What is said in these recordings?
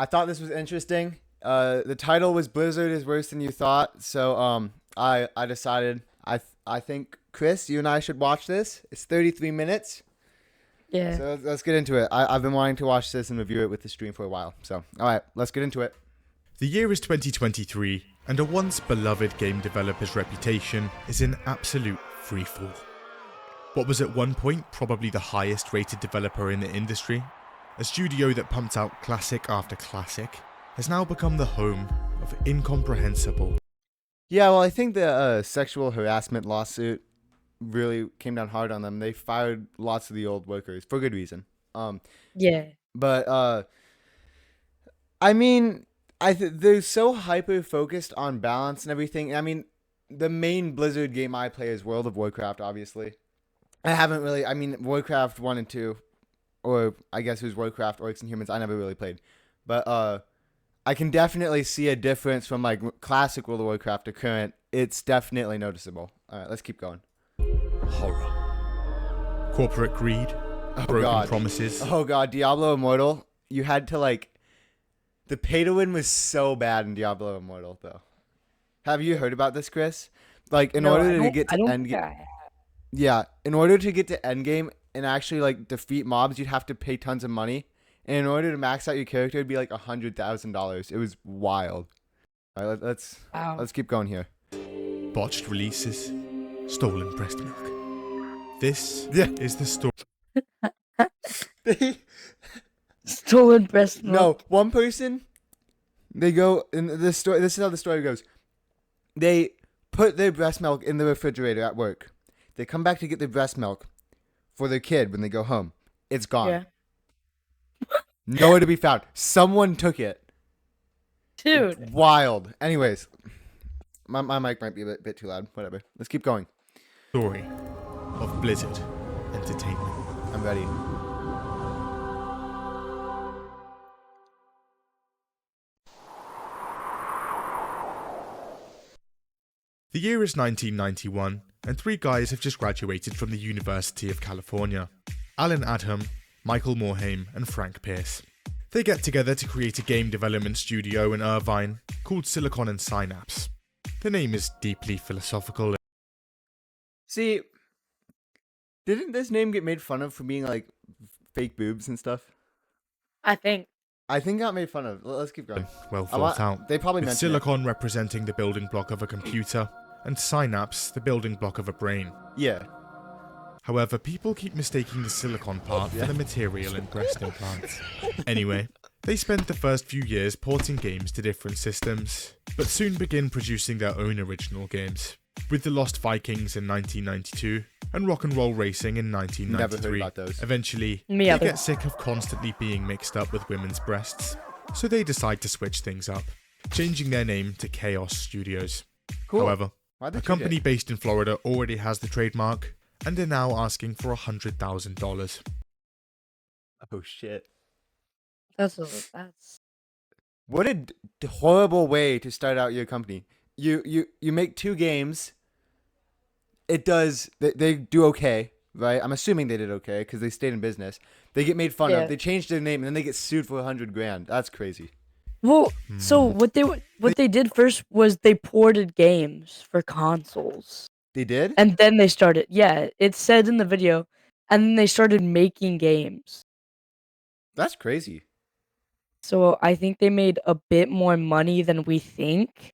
I thought this was interesting. The title was Blizzard is worse than you thought. So I decided I think Chris, you and I should watch this. It's 33 minutes. Yeah. So let's get into it. I've been wanting to watch this and review it with the stream for a while. So all right, let's get into it. The year is 2023, and a once beloved game developer's reputation is in absolute freefall. What was at one point probably the highest rated developer in the industry, a studio that pumped out classic after classic, has now become the home of incomprehensible. Yeah, well, I think the sexual harassment lawsuit really came down hard on them. They fired lots of the old workers for good reason. Yeah. But I mean, they're so hyper focused on balance and everything. I mean, the main Blizzard game I play is World of Warcraft, obviously. I mean, Warcraft 1 and 2, or I guess it was Warcraft, Orcs and Humans, I never really played. But I can definitely see a difference from like classic World of Warcraft to current. It's definitely noticeable. All right, let's keep going. Horror. Corporate greed. Broken promises. Oh god, Diablo Immortal. You had to like... The pay to win was so bad in Diablo Immortal, though. Have you heard about this, Chris? Like, in order to get to endgame... Yeah, in order to get to endgame and actually like defeat mobs, you'd have to pay tons of money. And in order to max out your character, it'd be like $100,000. It was wild. All right, let's keep going here. Botched releases. Stolen breast milk. This is the story. Stolen breast milk. No, one person, they go in the story. This is how the story goes. They put their breast milk in the refrigerator at work. They come back to get their breast milk for their kid when they go home. It's gone. Yeah. Nowhere to be found. Someone took it. Dude. Wild. Anyways, my mic might be a bit too loud. Whatever. Let's keep going. Story of Blizzard Entertainment. I'm ready. The year is 1991, and three guys have just graduated from the University of California. Alan Adham, Michael Morhaime, and Frank Pierce. They get together to create a game development studio in Irvine called Silicon and Synapse. The name is deeply philosophical. See, didn't this name get made fun of for being like fake boobs and stuff? I think it got made fun of. Let's keep going. Well thought out. They probably With mentioned Silicon representing the building block of a computer, and Synapse the building block of a brain. Yeah. However, people keep mistaking the silicon part for the material in breast implants. Anyway, they spent the first few years porting games to different systems, but soon begin producing their own original games, with The Lost Vikings in 1992 and Rock and Roll Racing in 1993. Never heard about those. Eventually, they get sick of constantly being mixed up with women's breasts, so they decide to switch things up, changing their name to Chaos Studios. Cool. However, a company based in Florida already has the trademark, and they're now asking for $100,000. Oh shit. that's What a horrible way to start out your company. You make two games. It does. They do okay, right? I'm assuming they did okay because they stayed in business. They get made fun of. They changed their name and then they get sued for $100,000. That's crazy. Well, so what they did first was they ported games for consoles. They did? And then they started. Yeah, it said in the video, and then they started making games. That's crazy. So I think they made a bit more money than we think.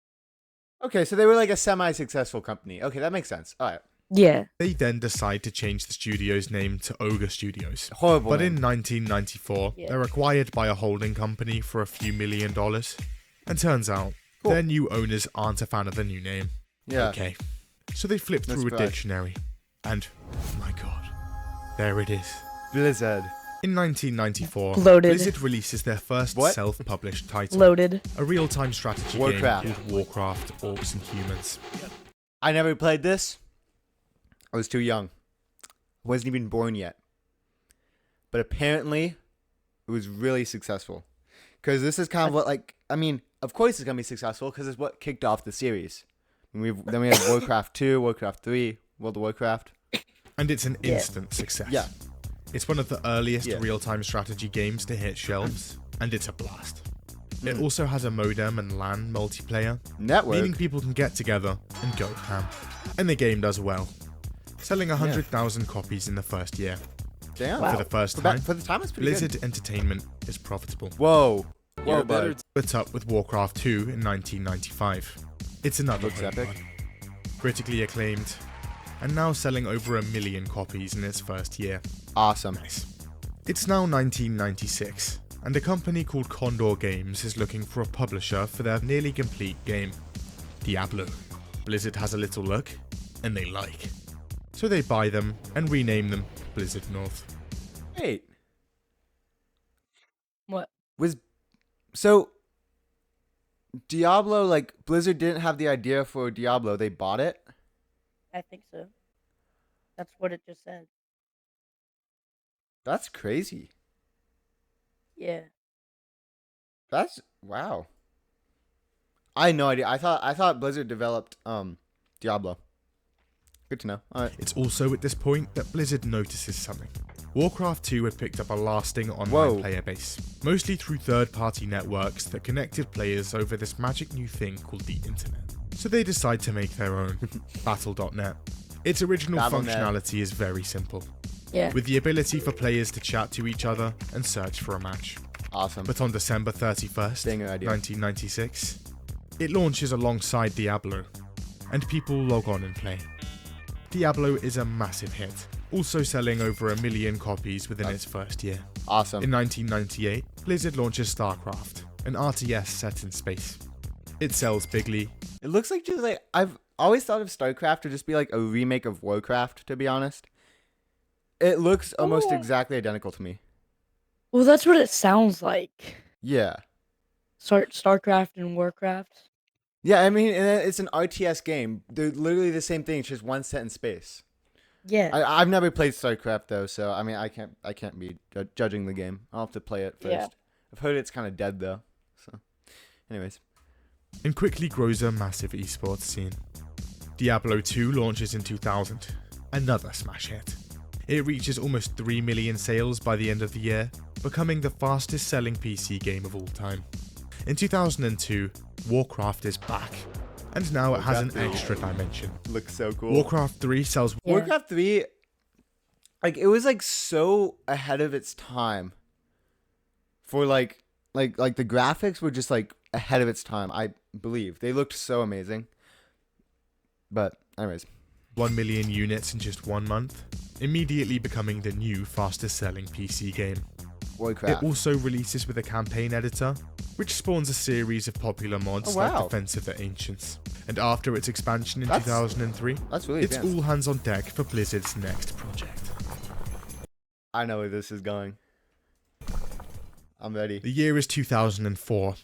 Okay, so they were like a semi-successful company. Okay, that makes sense. All right. Yeah. They then decide to change the studio's name to Ogre Studios. Horrible But name. in 1994, they're acquired by a holding company for a few $1 million. And turns out, their new owners aren't a fan of the new name. Yeah. Okay. So they flip through a dictionary. And, oh my god, there it is. Blizzard. In 1994, Loaded. Blizzard releases their first self-published title. Loaded. A real-time strategy game called Warcraft, Orcs and Humans. I never played this. I was too young. I wasn't even born yet. But apparently, it was really successful. Because this is kind of what, like, I mean, of course it's going to be successful because it's what kicked off the series. Then we had Warcraft 2, Warcraft 3, World of Warcraft. And it's an instant success. Yeah. It's one of the earliest real-time strategy games to hit shelves, and it's a blast. It also has a modem and LAN multiplayer, Network. meaning people can get together and go ham. And the game does well, selling 100,000 copies in the first year. Damn. Wow. For the first For time, the time, it's pretty Blizzard good. Entertainment is profitable. Whoa. You're Whoa, a better bud. Split up with Warcraft 2 in 1995. It's another Looks home epic. run. Critically acclaimed, and now selling over 1 million copies in its first year. Awesome. Nice. It's now 1996, and a company called Condor Games is looking for a publisher for their nearly complete game, Diablo. Blizzard has a little look, and they like. So they buy them and rename them Blizzard North. Wait. What? So Diablo, like Blizzard didn't have the idea for Diablo, they bought it? I think so. That's what it just said. That's crazy. Yeah. That's wow. I had no idea. I thought Blizzard developed Diablo. Good to know. All right. It's also at this point that Blizzard notices something. Warcraft 2 had picked up a lasting online Whoa. player base, mostly through third-party networks that connected players over this magic new thing called the internet. So they decide to make their own, Battle.net. Its original Battle.net. functionality is very simple, Yeah. with the ability for players to chat to each other and search for a match. Awesome. But on December 31st, Banger idea. 1996, it launches alongside Diablo, and people log on and play. Diablo is a massive hit, also selling over 1 million copies within its first year. Awesome. In 1998, Blizzard launches StarCraft, an RTS set in space. It sells bigly, It looks like just like I've always thought of StarCraft to just be like a remake of Warcraft, to be honest. It looks almost Oh. exactly identical to me. Well, that's what it sounds like. Yeah. StarCraft and Warcraft. Yeah, I mean, and it's an RTS game. They're literally the same thing, it's just one set in space. Yeah. I've never played StarCraft though, so I mean, I can't be judging the game. I'll have to play it first. Yeah. I've heard it's kind of dead though. So, anyways, and quickly grows a massive esports scene. Diablo 2 launches in 2000, another smash hit. It reaches almost 3 million sales by the end of the year, becoming the fastest selling PC game of all time. In 2002, Warcraft is back, and now it has an Warcraft 3. extra dimension. looks so cool. Warcraft 3 sells Yeah. Warcraft 3, like it was like so ahead of its time. For like the graphics were just like ahead of its time. I believe they looked so amazing. But anyways, 1 million units in just 1 month, immediately becoming the new fastest selling PC game. Warcraft. It also releases with a campaign editor, which spawns a series of popular mods Oh, wow. like Defense of the Ancients. And after its expansion in That's 2003, That's really it's advanced. all hands on deck for Blizzard's next project. I know where this is going. I'm ready. The year is 2004.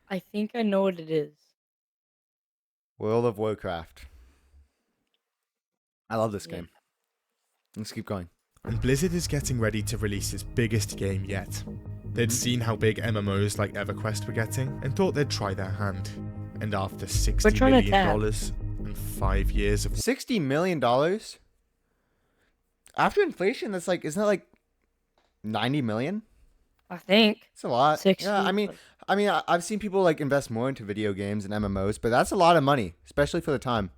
I think I know what it is. World of Warcraft. I love this Yeah. game. Let's keep going. And Blizzard is getting ready to release its biggest game yet. They'd seen how big MMOs like EverQuest were getting and thought they'd try their hand. And after $60 trying to million tap. dollars and 5 years of $60 million? After inflation, that's like, isn't that like 90 million? I think. It's a lot. 60. Yeah, I mean, I've seen people like invest more into video games and MMOs, but that's a lot of money, especially for the time.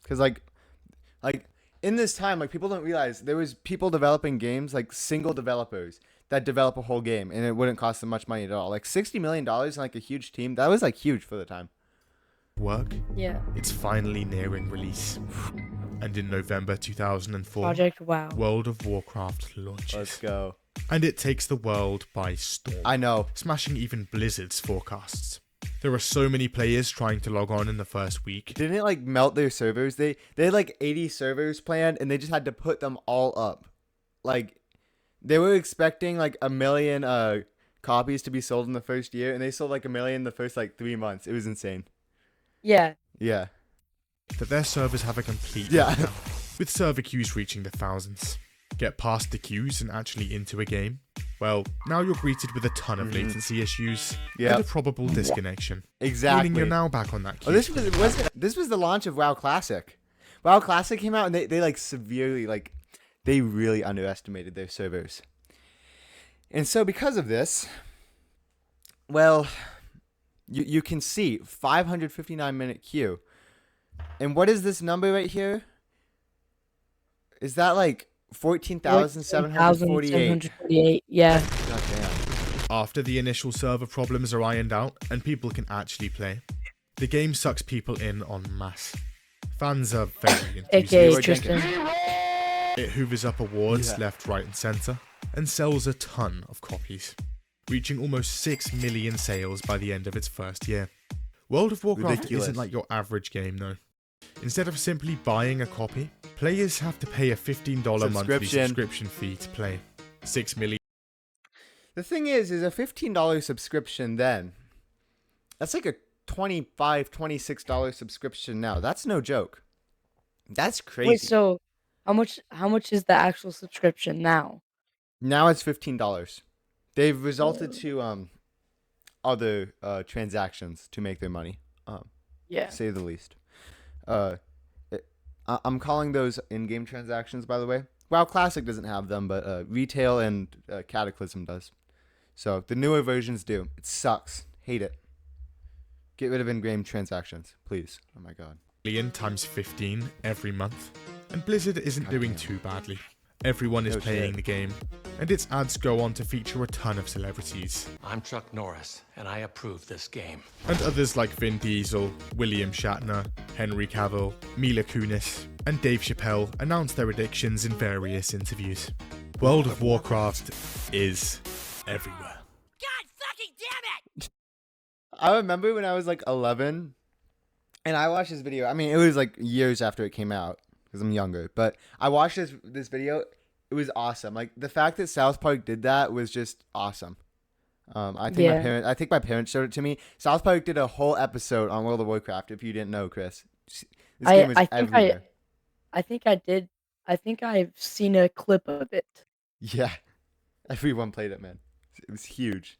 Because like in this time, like people don't realize there was people developing games, like single developers that develop a whole game, and it wouldn't cost them much money at all. Like $60 million and like a huge team, that was like huge for the time. work, Yeah. it's finally nearing release. And in November 2004, Project WoW. World of Warcraft launches. Let's go. And it takes the world by storm, I know. smashing even Blizzard's forecasts. There are so many players trying to log on in the first week. Didn't it like melt their servers? They had like 80 servers planned, and they just had to put them all up. Like they were expecting like 1 million copies to be sold in the first year, and they sold like 1 million the first like 3 months. It was insane. Yeah. Yeah. That their servers have a complete Yeah. meltdown, with server queues reaching the thousands. Get past the queues and actually into a game? Well, now you're greeted with a ton of latency issues Yep. and a probable disconnection. Exactly. Meaning you're now back on that queue. Oh, this was the launch of WoW Classic. WoW Classic came out, and they like severely like they really underestimated their servers. And so because of this, Well, you can see 559-minute queue. And what is this number right here? Is that like 14,748? 14,748. Yeah. God damn. After the initial server problems are ironed out and people can actually play, the game sucks people in en masse. Fans are very AKA enthusiastic. Tristan. It hoovers up awards Yeah. left, right, and centre, and sells a ton of copies, reaching almost 6 million sales by the end of its first year. World of Warcraft Ridiculous. isn't like your average game though. Instead of simply buying a copy, players have to pay a $15 monthly subscription fee to play. 6 million. The thing is a $15 subscription then. That's like a $25, $26 subscription now. That's no joke. That's crazy. Wait, so how much is the actual subscription now? Now it's $15. They've resulted to other transactions to make their money. Yeah. Say the least. I'm calling those in-game transactions, by the way. WoW Classic doesn't have them, but Retail and Cataclysm does. So the newer versions do. It sucks. Hate it. Get rid of in-game transactions, please. Oh my god. Times 15 every month, and Blizzard isn't doing too badly. Everyone is No playing shit. the game, and its ads go on to feature a ton of celebrities. I'm Chuck Norris, and I approve this game. And others like Vin Diesel, William Shatner, Henry Cavill, Mila Kunis, and Dave Chappelle announce their addictions in various interviews. World of Warcraft is everywhere. I remember when I was like 11 and I watched this video. I mean, it was like years after it came out because I'm younger, but I watched this video. It was awesome. Like the fact that South Park did that was just awesome. I think my parents showed it to me. South Park did a whole episode on World of Warcraft. If you didn't know, Chris, this game is everywhere. I think I did. I think I've seen a clip of it. Yeah, everyone played it, man. It was huge.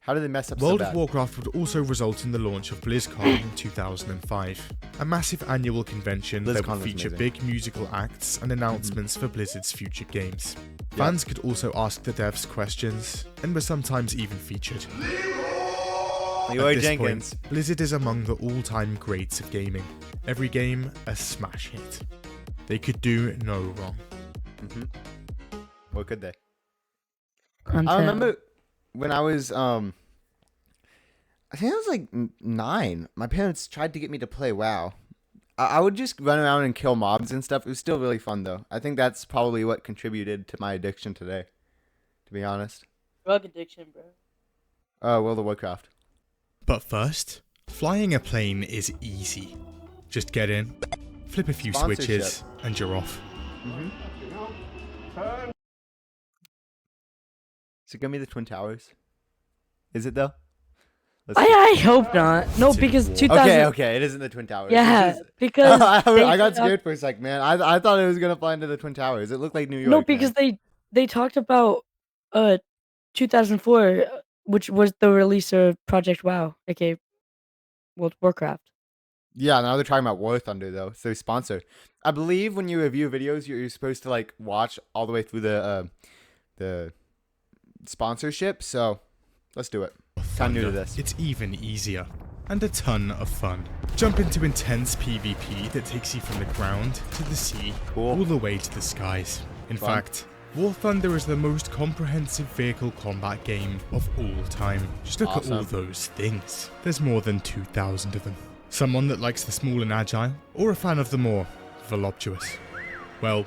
How did they mess up World so of bad? Warcraft would also result in the launch of BlizzCon in 2005, a massive annual convention that BlizzCon would was feature amazing. big musical acts and announcements for Blizzard's future games. Yep. Fans could also ask the devs questions, and were sometimes even featured. Leroy At this Jenkins. point, Blizzard is among the all-time greats of gaming. Every game a smash hit. They could do no wrong. What could they? Content. I remember when I was I think I was like 9. My parents tried to get me to play WoW. I would just run around and kill mobs and stuff. It was still really fun though. I think that's probably what contributed to my addiction today, to be honest. Drug addiction, bro. World of Warcraft. But first, flying a plane is easy. Just get in, flip a few switches, Sponsorship. and you're off. Is it gonna be the Twin Towers? Is it though? I hope not. No, Civil because War. 2000. Okay, it isn't the Twin Towers. Yeah, This is- because I they got put scared for a sec, man. I thought it was gonna fly into the Twin Towers. It looked like New York. No, because they talked about 2004, which was the release of Project WoW, aka World of Warcraft. Yeah, now they're talking about War Thunder though. So sponsor. I believe when you review videos, you're supposed to like watch all the way through the sponsorship. So let's do it. Kind of new to this. It's even easier. And a ton of fun. Jump into intense PvP that takes you from the ground to the sea, Cool. all the way to the skies. In Fun. fact, War Thunder is the most comprehensive vehicle combat game of all time. Just look at all Awesome. those things. There's more than 2,000 of them. Someone that likes the small and agile, or a fan of the more voluptuous? Well,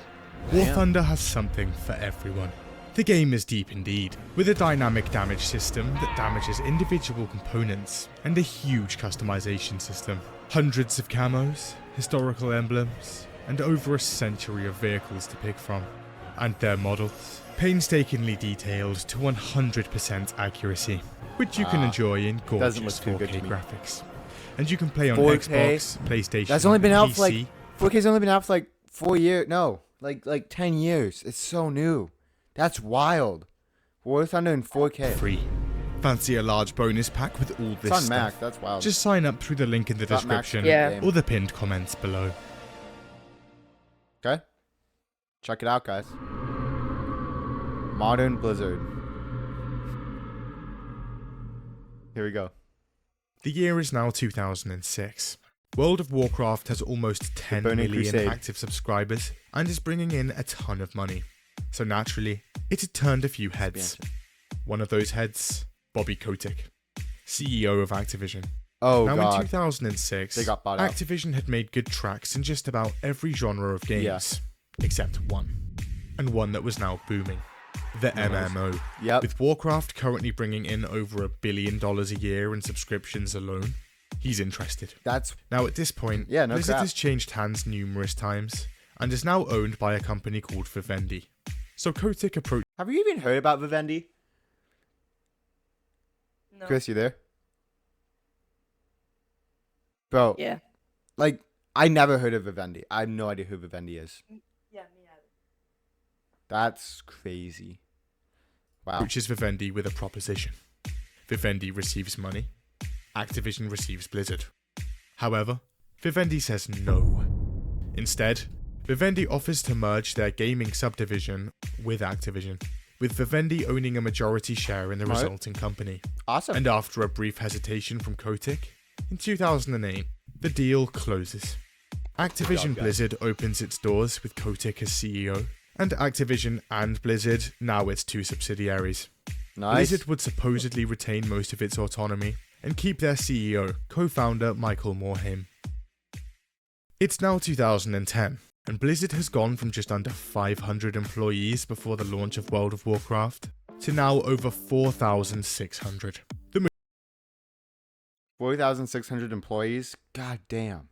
War Damn. Thunder has something for everyone. The game is deep indeed, with a dynamic damage system that damages individual components, and a huge customization system. Hundreds of camos, historical emblems, and over a century of vehicles to pick from. And their models, painstakingly detailed to 100% accuracy, which you can enjoy in doesn't gorgeous look too good 4K to me. graphics. And you can play on 4K? Xbox, PlayStation, That's only been and out PC. for like 4K's only been out for like 4 years. No, like 10 years. It's so new. That's wild. War Thunder in 4K. free. Fancy a large bonus pack with all this It's on stuff? Mac. That's wild. Just sign up through the link in the It's not Mac description Yeah. or the pinned comments below. Okay. Check it out, guys. Modern Blizzard. Here we go. The year is now 2006. World of Warcraft has almost 10 Burning million Crusade. active subscribers and is bringing in a ton of money. So naturally, it had turned a few heads. Expansion. One of those heads, Bobby Kotick, CEO of Activision. Oh Now in god. 2006, They got bought out. Activision had made good tracks in just about every genre of games, except one. And one that was now booming. The MMO. Yep. With Warcraft currently bringing in over $1 billion a year in subscriptions alone, he's interested. That's Now at this point, Yeah, no Blizzard crap. has changed hands numerous times, and is now owned by a company called Vivendi. So Kotick approached Have you even heard about Vivendi? No. Chris, you there? Bro, Yeah. like I never heard of Vivendi. I have no idea who Vivendi is. Yeah, me either. That's crazy. Wow. approaches Vivendi with a proposition. Vivendi receives money. Activision receives Blizzard. However, Vivendi says no. Instead, Vivendi offers to merge their gaming subdivision with Activision, with Vivendi owning a majority share in the Right. resulting company. Awesome. And after a brief hesitation from Kotick, in 2008, the deal closes. Activision guys. Blizzard opens its doors with Kotick as CEO, and Activision and Blizzard now its two subsidiaries. Nice. Blizzard would supposedly retain most of its autonomy and keep their CEO, co-founder Michael Morhaime. It's now 2010, and Blizzard has gone from just under 500 employees before the launch of World of Warcraft to now over 4,600. 4,600 employees. God damn.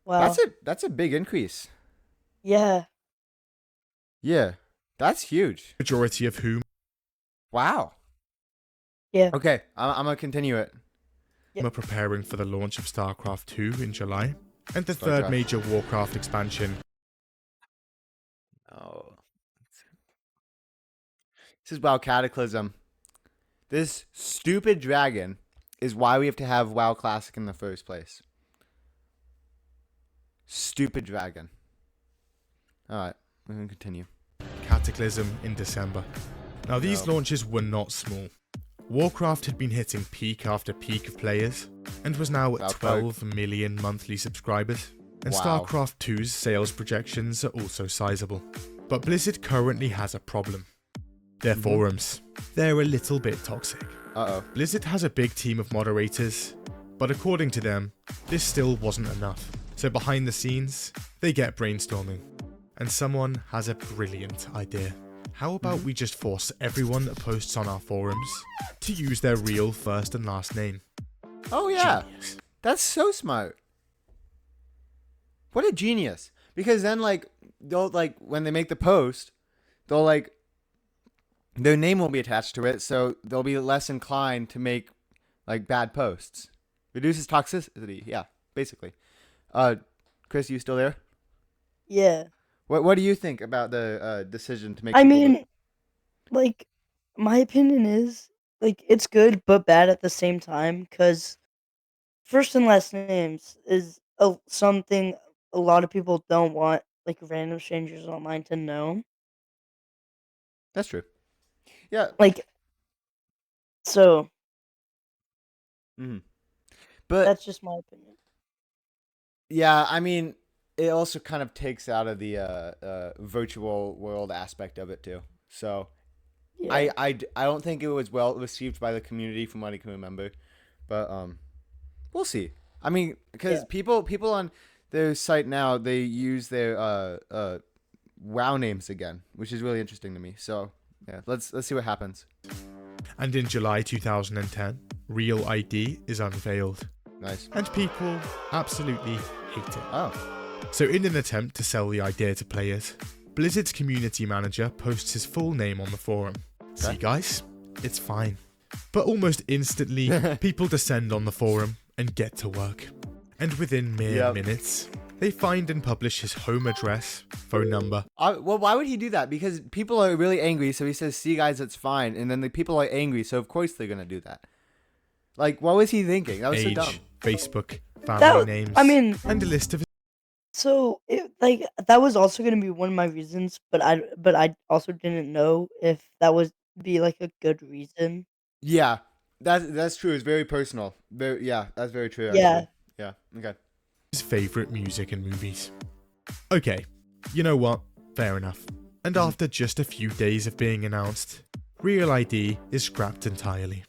Wow. That's a big increase. Yeah. Yeah. That's huge. Majority of whom Wow. Yeah. Okay, I'm gonna continue it. Yep. are preparing for the launch of StarCraft 2 in July, and the third StarCraft. major Warcraft expansion, Oh. This is WoW Cataclysm. This stupid dragon is why we have to have WoW Classic in the first place. Stupid dragon. Alright, we're gonna continue. Cataclysm in December. Now these No. launches were not small. Warcraft had been hitting peak after peak of players, and was now at South 12 million monthly subscribers, and Wow. StarCraft 2's sales projections are also sizable. But Blizzard currently has a problem. Their Mhm. forums. They're a little bit toxic. Uh-oh. Blizzard has a big team of moderators, but according to them, this still wasn't enough. So behind the scenes, they get brainstorming, and someone has a brilliant idea. How about we just force everyone that posts on our forums to use their real first and last name? Oh yeah. Genius. That's so smart. What a genius. Because then they'll when they make the post, they'll their name won't be attached to it, so they'll be less inclined to make bad posts. Reduces toxicity, yeah, basically. Chris, you still there? Yeah. What do you think about the decision to make I people mean, like, my opinion is, it's good but bad at the same time, because first and last names is something a lot of people don't want, random strangers online to know. That's true. Yeah. So, But that's just my opinion. yeah, I mean, it also kind of takes out of the virtual world aspect of it too. So Yeah. I don't think it was well received by the community from what I can remember, but we'll see. I mean, because Yeah. people on their site now, they use their WoW names again, which is really interesting to me. So yeah, let's see what happens. And in July 2010, Real ID is unveiled, Nice. and people absolutely hate it. Oh, So in an attempt to sell the idea to players, Blizzard's community manager posts his full name on the forum. See Okay. guys, it's fine. But almost instantly, people descend on the forum and get to work. And within mere Yep. minutes, they find and publish his home address, phone number, well, why would he do that? Because people are really angry, so he says, "See, guys, it's fine," and then the people are angry, so of course they're gonna do that. What was he thinking? That was so age, dumb. Facebook, family That, names, I mean, and a list of so that was also gonna be one of my reasons, but I also didn't know if that was be a good reason. Yeah, That's true. It's very personal. Yeah, that's very true. Yeah. Actually. Yeah. Okay. His favourite music and movies. Okay, you know what? Fair enough. And after just a few days of being announced, Real ID is scrapped entirely.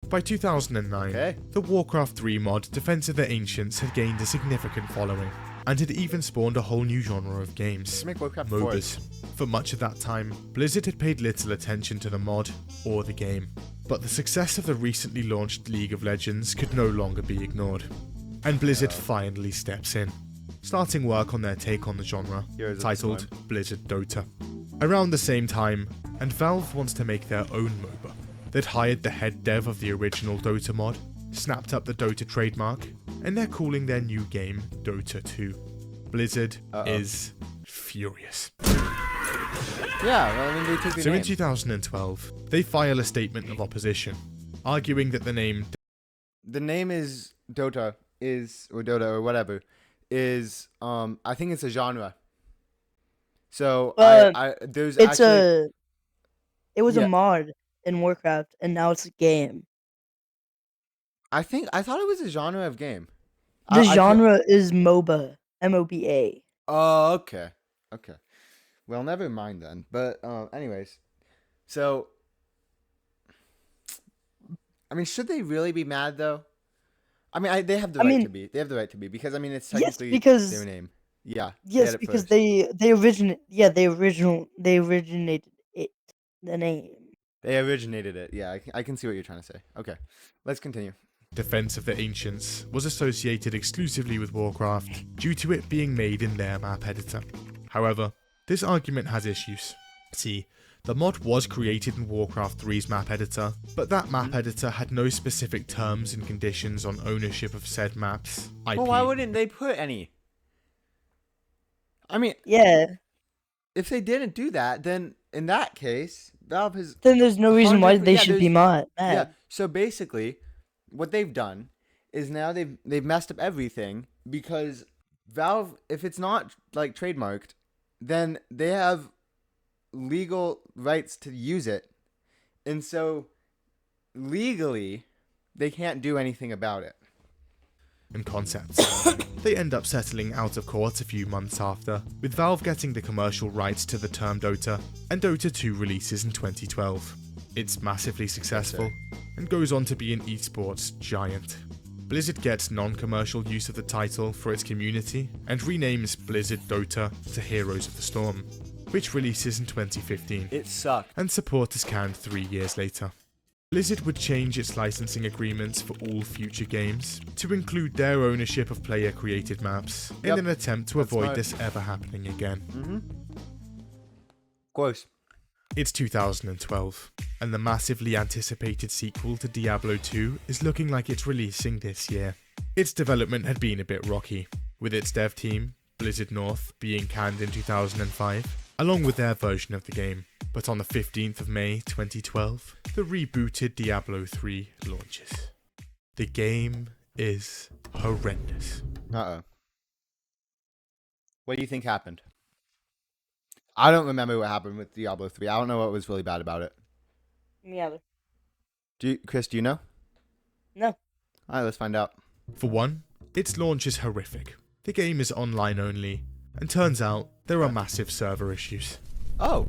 By 2009, Okay. the Warcraft 3 mod Defense of the Ancients had gained a significant following, and had even spawned a whole new genre of games, Let's make Warcraft 4. MOBAs. For much of that time, Blizzard had paid little attention to the mod or the game, but the success of the recently launched League of Legends could no longer be ignored. And Blizzard finally steps in, starting work on their take on the genre, Heroes of the titled Storm. Blizzard Dota. Around the same time, and Valve wants to make their own MOBA. They'd hired the head dev of the original Dota mod, snapped up the Dota trademark, and they're calling their new game Dota 2. Blizzard is furious. Yeah. Well, I mean, they took the So name. in 2012, they file a statement of opposition, arguing that the name The name is Dota or Dota or whatever is I think it's a genre. So there's It's actually it was Yeah. a mod in Warcraft, and now it's a game. I thought it was a genre of game. The I feel- genre is MOBA, MOBA. Oh, okay. Okay. Well, never mind then. But anyways. So I mean, should they really be mad though? I mean, they have the I right mean- to be. They have the right to be because I mean, it's Yes, technically because- their name. Yeah. they Yes, had it because first. they originated it, the name. They originated it. Yeah, I can see what you're trying to say. Okay. Let's continue. Defense of the Ancients was associated exclusively with Warcraft due to it being made in their map editor. However, this argument has issues. See, the mod was created in Warcraft 3's map editor, but that map editor had no specific terms and conditions on ownership of said maps, IP. Well, why wouldn't they put any? I mean, Yeah. if they didn't do that, then in that case, Valve has Then there's no reason why 100% they yeah, should be mad. yeah. So basically, what they've done is now they've messed up everything because Valve, if it's not like trademarked, then they have legal rights to use it, and so legally they can't do anything about it. and concepts. They end up settling out of court a few months after, with Valve getting the commercial rights to the term Dota, and Dota 2 releases in 2012. It's massively successful, and goes on to be an esports giant. Blizzard gets non-commercial use of the title for its community, and renames Blizzard Dota to Heroes of the Storm, which releases in 2015, It sucked. and support is canned 3 years later. Blizzard would change its licensing agreements for all future games to include their ownership of player-created maps in Yep. an attempt to That's avoid smart. this ever happening again. Of course. It's 2012, and the massively anticipated sequel to Diablo 2 is looking like it's releasing this year. Its development had been a bit rocky, with its dev team, Blizzard North, being canned in 2005, along with their version of the game. But on the 15th of May 2012, the rebooted Diablo 3 launches. The game is horrendous. Uh-oh. What do you think happened? I don't remember what happened with Diablo 3. I don't know what was really bad about it. Me either. Chris, do you know? No. All right, let's find out. For one, its launch is horrific. The game is online only, and turns out there are massive server issues. Oh.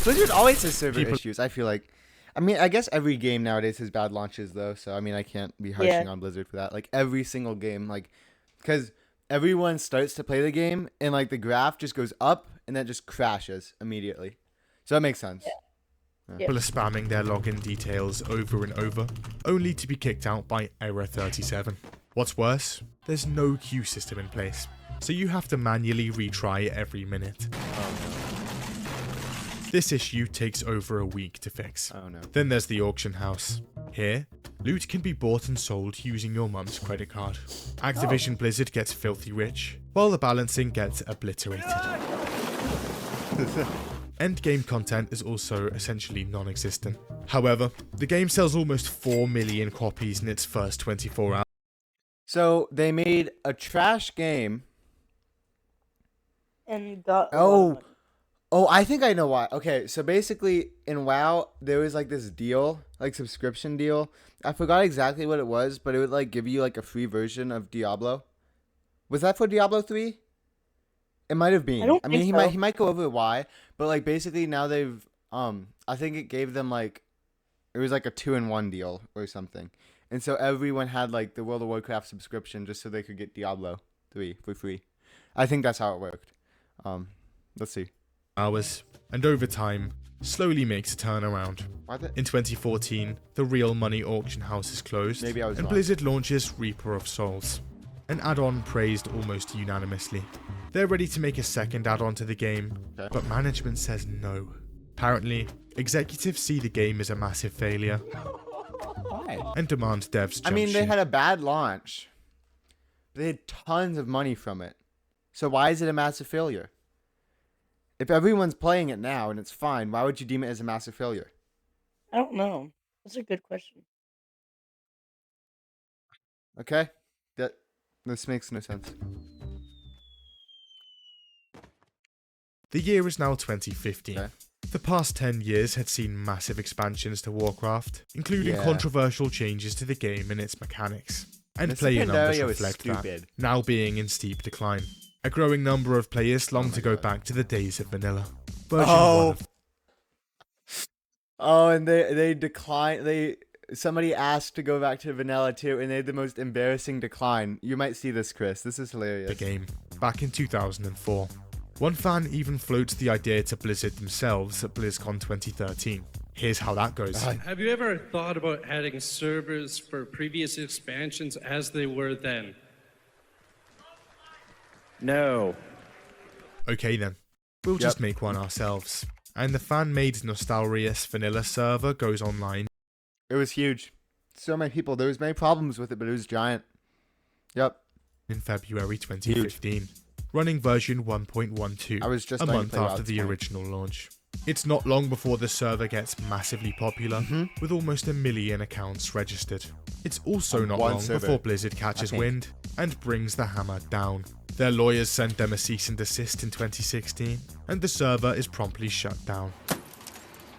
Blizzard always has server People- issues, I feel like. I mean, I guess every game nowadays has bad launches, though, so I mean, I can't be harshing on Blizzard for that. Like, every single game, like, because everyone starts to play the game, and, like, the graph just goes up, and then it just crashes immediately. So that makes sense. Yeah. People are spamming their login details over and over, only to be kicked out by Error 37. What's worse, there's no queue system in place, so you have to manually retry every minute. This issue takes over a week to fix. Oh, no. Then there's the auction house. Here, loot can be bought and sold using your mum's credit card. Activision Blizzard gets filthy rich, while the balancing gets obliterated. Endgame content is also essentially non-existent. However, the game sells almost 4 million copies in its first 24 hours. So they made a trash game. And got. a lot of Oh. money. Oh, I think I know why. Okay, so basically in WoW there was like this deal, like subscription deal. I forgot exactly what it was, but it would like give you like a free version of Diablo. Was that for Diablo 3? It might have been. don't I mean, think he so. might go over why, but like basically now they've I think it gave them like it was like a 2-in-1 deal or something. And so everyone had like the World of Warcraft subscription just so they could get Diablo 3 for free. I think that's how it worked. Let's see. Hours, and over time, slowly makes a turnaround. Why the In 2014, the Real Money auction house is closed, Maybe I was and wrong. Blizzard launches Reaper of Souls, an add-on praised almost unanimously. They're ready to make a second add-on to the game, Okay. but management says no. Apparently, executives see the game as a massive failure Why? and demand devs jump I mean, they ship. had a bad launch. They had tons of money from it. So why is it a massive failure? If everyone's playing it now and it's fine, why would you deem it as a massive failure? I don't know. That's a good question. Okay? This makes no sense. The year is now 2015. Okay. The past 10 years had seen massive expansions to Warcraft, including Yeah. controversial changes to the game and its mechanics. And Mr. player numbers Pandaria was reflect that, stupid. now being in steep decline. A growing number of players long to go back to the days of vanilla. Version Oh. 1 of Oh, and they declined. Somebody asked to go back to vanilla too, and they had the most embarrassing decline. You might see this, Chris. This is hilarious. the game, back in 2004. One fan even floats the idea to Blizzard themselves at BlizzCon 2013. Here's how that goes. Have you ever thought about adding servers for previous expansions as they were then? No. Okay then, we'll just make one ourselves. And the fan-made Nostalrius vanilla server goes online It was huge. So many people. There was many problems with it, but it was giant. Yep. in February 2015, running version 1.12, I was just a going to month play after the Wildstorm. original launch. It's not long before the server gets massively popular, Mm-hmm. with almost 1 million accounts registered. It's also On not one long server, before Blizzard catches think. wind and brings the hammer down. Their lawyers sent them a cease and desist in 2016, and the server is promptly shut down.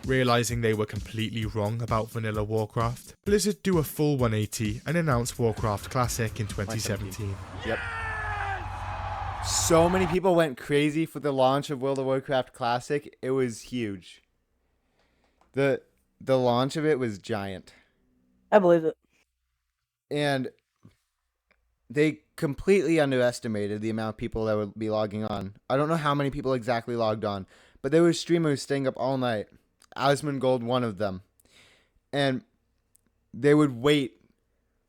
Realizing they were completely wrong about vanilla Warcraft, Blizzard do a full 180 and announce Warcraft Classic in 2017. Yep. So many people went crazy for the launch of World of Warcraft Classic. It was huge. The launch of it was giant. I believe it. And they completely underestimated the amount of people that would be logging on. I don't know how many people exactly logged on, but there were streamers staying up all night. Asmongold, one of them. And they would wait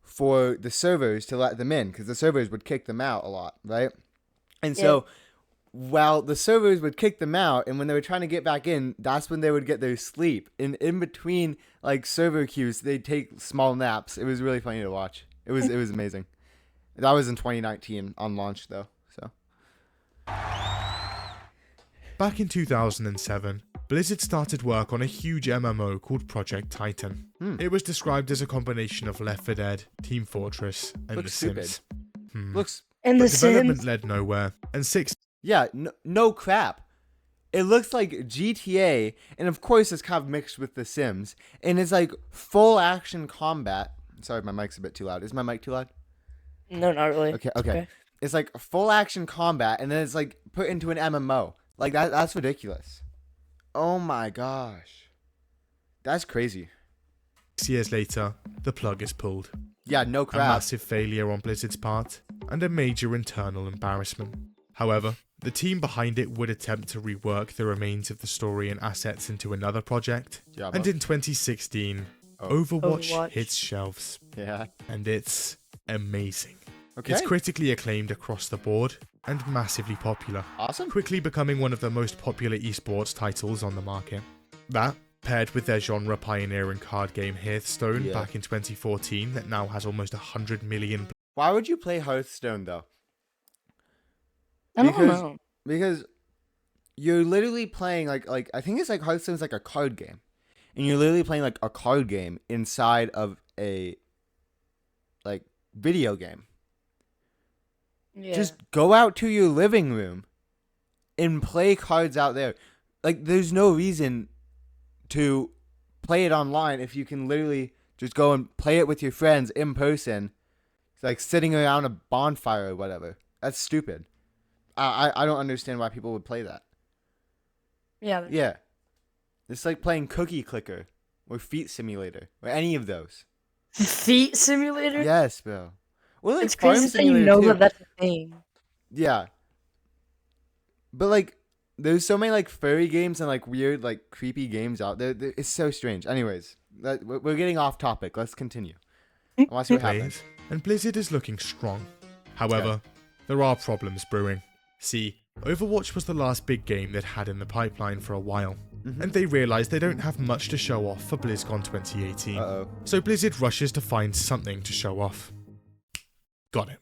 for the servers to let them in, because the servers would kick them out a lot, right? And so while the servers would kick them out, and when they were trying to get back in, that's when they would get their sleep. And in between like server queues, they'd take small naps. It was really funny to watch. It was amazing. That was in 2019 on launch though. So Back in 2007, Blizzard started work on a huge MMO called Project Titan. It was described as a combination of Left 4 Dead, Team Fortress, and Looks The Sims. stupid. Looks And But The development Sims. led nowhere, and 6 yeah, no crap. It looks like GTA, and of course it's kind of mixed with The Sims, and it's like full action combat. Sorry, my mic's a bit too loud. Is my mic too loud? No, not really. Okay, It's okay. It's like full action combat, and then it's like put into an MMO. Like that's ridiculous. Oh my gosh, that's crazy. years later, the plug is pulled. Yeah, no A crap. massive failure on Blizzard's part, and a major internal embarrassment. However, the team behind it would attempt to rework the remains of the story and assets into another project, Yeah, and but- in 2016, Oh. Overwatch Overwatch. hits shelves, Yeah. and it's amazing. Okay. It's critically acclaimed across the board, and massively popular, Awesome. quickly becoming one of the most popular esports titles on the market. That, paired with their genre pioneering card game Hearthstone Yeah. back in 2014 that now has almost 100 million Why would you play Hearthstone though? I don't Because- know. Because you're literally playing like I think it's like Hearthstone's like a card game, and you're literally playing like a card game inside of a like video game. Yeah. Just go out to your living room and play cards out there. like there's no reason to play it online if you can literally just go and play it with your friends in person. It's like sitting around a bonfire or whatever. That's stupid. I don't understand why people would play that. Yeah. Yeah. It's like playing Cookie Clicker or Feet Simulator or any of those. Feet simulator. Yes, bro. Or like It's Farm crazy that you Simulator know too. that that's a thing. Yeah. But like there's so many like furry games and like weird like creepy games out there. It's so strange. Anyways, we're getting off topic. Let's continue. I want to see what happens. plays, and Blizzard is looking strong. However, there are problems brewing. See, Overwatch was the last big game they'd had in the pipeline for a while, and they realised they don't have much to show off for BlizzCon 2018. Uh-oh. So Blizzard rushes to find something to show off. Got it.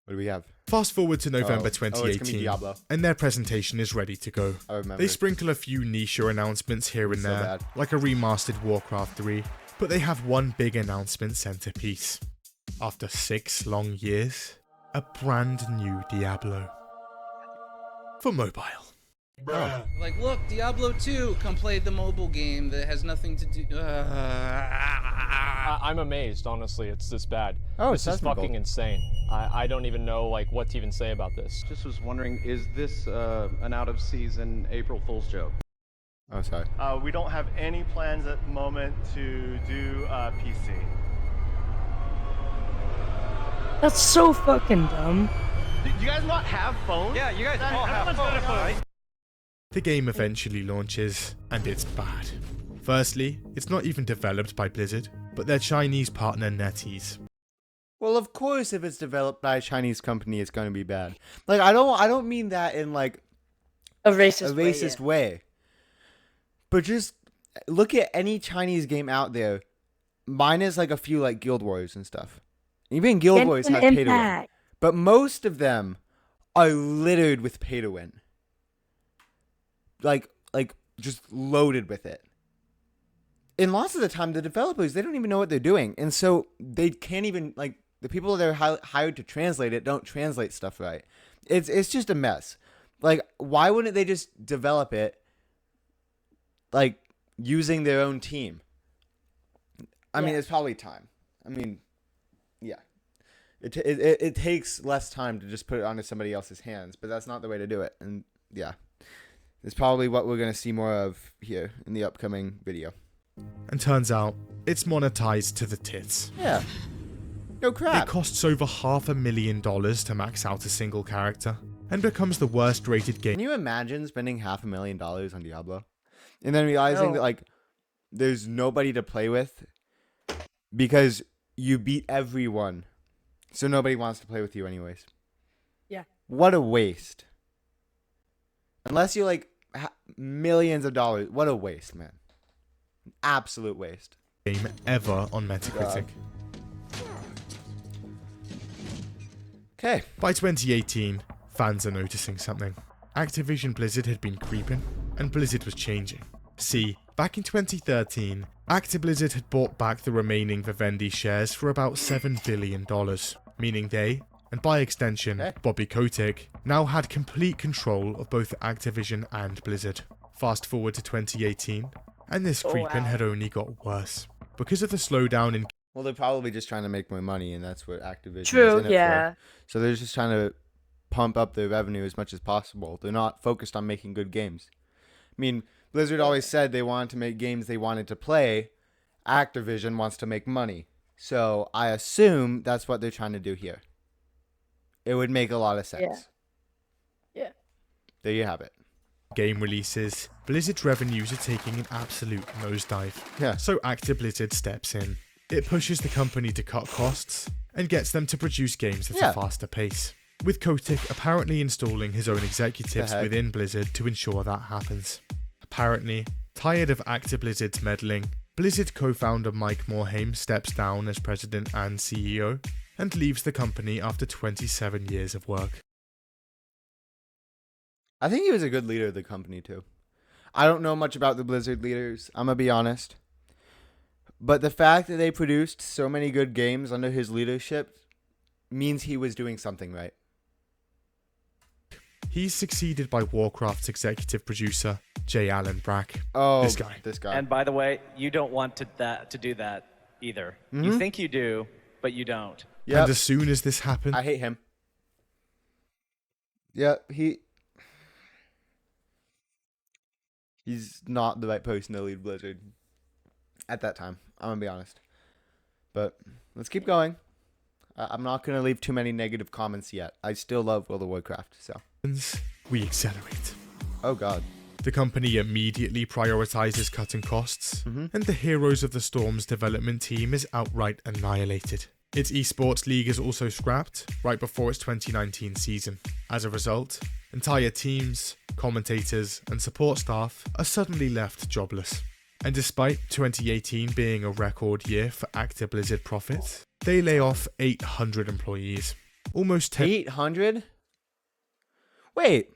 What do we have? Fast forward to November it's gonna be 2018, Diablo. and their presentation is ready to go. I remember. They sprinkle a few niche announcements here and So there, bad. like a remastered Warcraft 3, but they have one big announcement centerpiece. After 6 long years, a brand new Diablo. For mobile. Like, look, Diablo 2, come play the mobile game that has nothing to do. I'm amazed, honestly. It's this bad. Oh, this is technical. fucking insane. I don't even know like what to even say about this. Just was wondering, is this an out-of-season April Fool's joke? Oh, sorry. We don't have any plans at the moment to do PC. That's so fucking dumb. Do you guys not have phones? Yeah, you guys all have Everyone's got a phone. right? The game eventually launches, and it's bad. Firstly, it's not even developed by Blizzard, but their Chinese partner NetEase. Well, of course, if it's developed by a Chinese company, it's going to be bad. Like, I don't mean that in like A racist, a racist way. But just look at any Chinese game out there, minus like a few like Guild Wars and stuff. Even Guild Wars has pay to win, but most of them are littered with pay to win. Like just loaded with it. And lots of the time, the developers, they don't even know what they're doing, and so they can't even like the people that are hired to translate it don't translate stuff right. It's just a mess. Like, why wouldn't they just develop it like using their own team? I mean, it's probably time. I mean, yeah, it takes less time to just put it onto somebody else's hands, but that's not the way to do it. And yeah, it's probably what we're gonna see more of here in the upcoming video. And turns out, it's monetized to the tits. Yeah, no crap. It costs over $500,000 to max out a single character, and becomes the worst rated game. Can you imagine spending $500,000 on Diablo, and then realizing that like there's nobody to play with because you beat everyone, so nobody wants to play with you anyways? Yeah. What a waste. Unless you like millions of dollars, what a waste, man. Absolute waste. Game ever on Metacritic. Okay. By 2018, fans are noticing something. Activision Blizzard had been creeping, and Blizzard was changing. See, back in 2013, Actiblizzard had bought back the remaining Vivendi shares for about $7 billion, meaning they, and by extension, Bobby Kotick, now had complete control of both Activision and Blizzard. Fast forward to 2018, and this creeping had only got worse. Because of the slowdown in Well, they're probably just trying to make more money, and that's what Activision is True, in it yeah. for. So they're just trying to pump up their revenue as much as possible. They're not focused on making good games. I mean, Blizzard always said they wanted to make games they wanted to play. Activision wants to make money. So I assume that's what they're trying to do here. It would make a lot of sense. Yeah. There you have it. game releases, Blizzard's revenues are taking an absolute nosedive. Yeah. So Actiblizzard steps in. It pushes the company to cut costs and gets them to produce games at a faster pace. With Kotick apparently installing his own executives within Blizzard to ensure that happens. Apparently, tired of Actiblizzard's meddling, Blizzard co-founder Mike Morhaime steps down as president and CEO and leaves the company after 27 years of work. I think he was a good leader of the company too. I don't know much about the Blizzard leaders, I'm gonna be honest. But the fact that they produced so many good games under his leadership means he was doing something right. He's succeeded by Warcraft's executive producer, J. Allen Brack. Oh, This guy. This guy. And by the way, you don't want to do that either. You think you do, but you don't. Yep. And as soon as this happened, I hate him. Yeah, he's not the right person to lead Blizzard at that time. I'm gonna be honest. But let's keep going. I'm not gonna leave too many negative comments yet. I still love World of Warcraft. So. we accelerate. Oh God. The company immediately prioritizes cutting costs, and the Heroes of the Storm's development team is outright annihilated. Its esports league is also scrapped right before its 2019 season. As a result, entire teams, commentators, and support staff are suddenly left jobless. And despite 2018 being a record year for Active Blizzard profits, they lay off 800 employees. Almost 10. 800? Wait.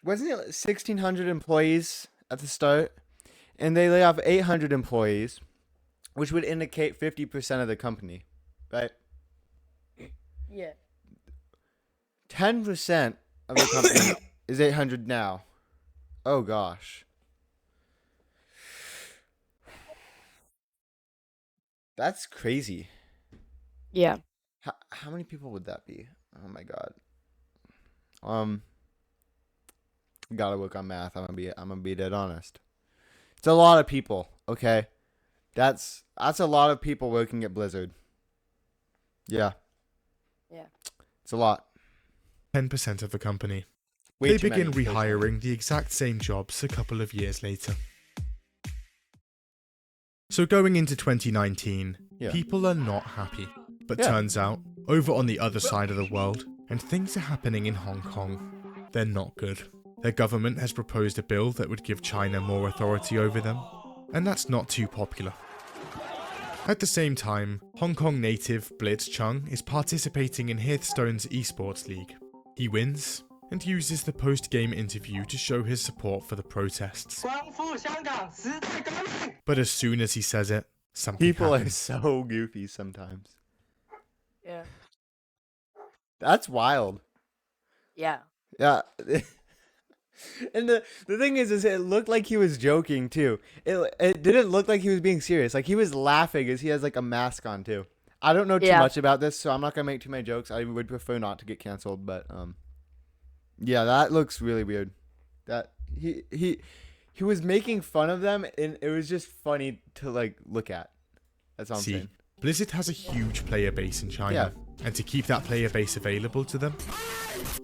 Wasn't it 1,600 employees at the start? And they lay off 800 employees, which would indicate 50% of the company, right? Yeah. 10% of the company is 800 now. Oh gosh. That's crazy. Yeah. How many people would that be? Oh my God. Gotta work on math. I'm gonna be dead honest. It's a lot of people, okay? That's a lot of people working at Blizzard. Yeah. Yeah. It's a lot. 10% of the company. Way They too begin many. rehiring the exact same jobs a couple of years later. So going into 2019, Yeah. people are not happy. But Yeah. turns out, over on the other side of the world, and things are happening in Hong Kong, they're not good. Their government has proposed a bill that would give China more authority over them, and that's not too popular. At the same time, Hong Kong native Blitz Chung is participating in Hearthstone's esports league. He wins, and uses the post-game interview to show his support for the protests. But as soon as he says it, something People are happens. so goofy sometimes. Yeah. That's wild. Yeah. Yeah. And the thing is it looked like he was joking too. It didn't look like he was being serious. Like he was laughing as he has like a mask on too. I don't know too Yeah. much about this, so I'm not gonna make too many jokes. I would prefer not to get canceled, but yeah, that looks really weird. That he was making fun of them, and it was just funny to like look at. That's all I'm See, saying. Blizzard has a huge player base in China, and to keep that player base available to them,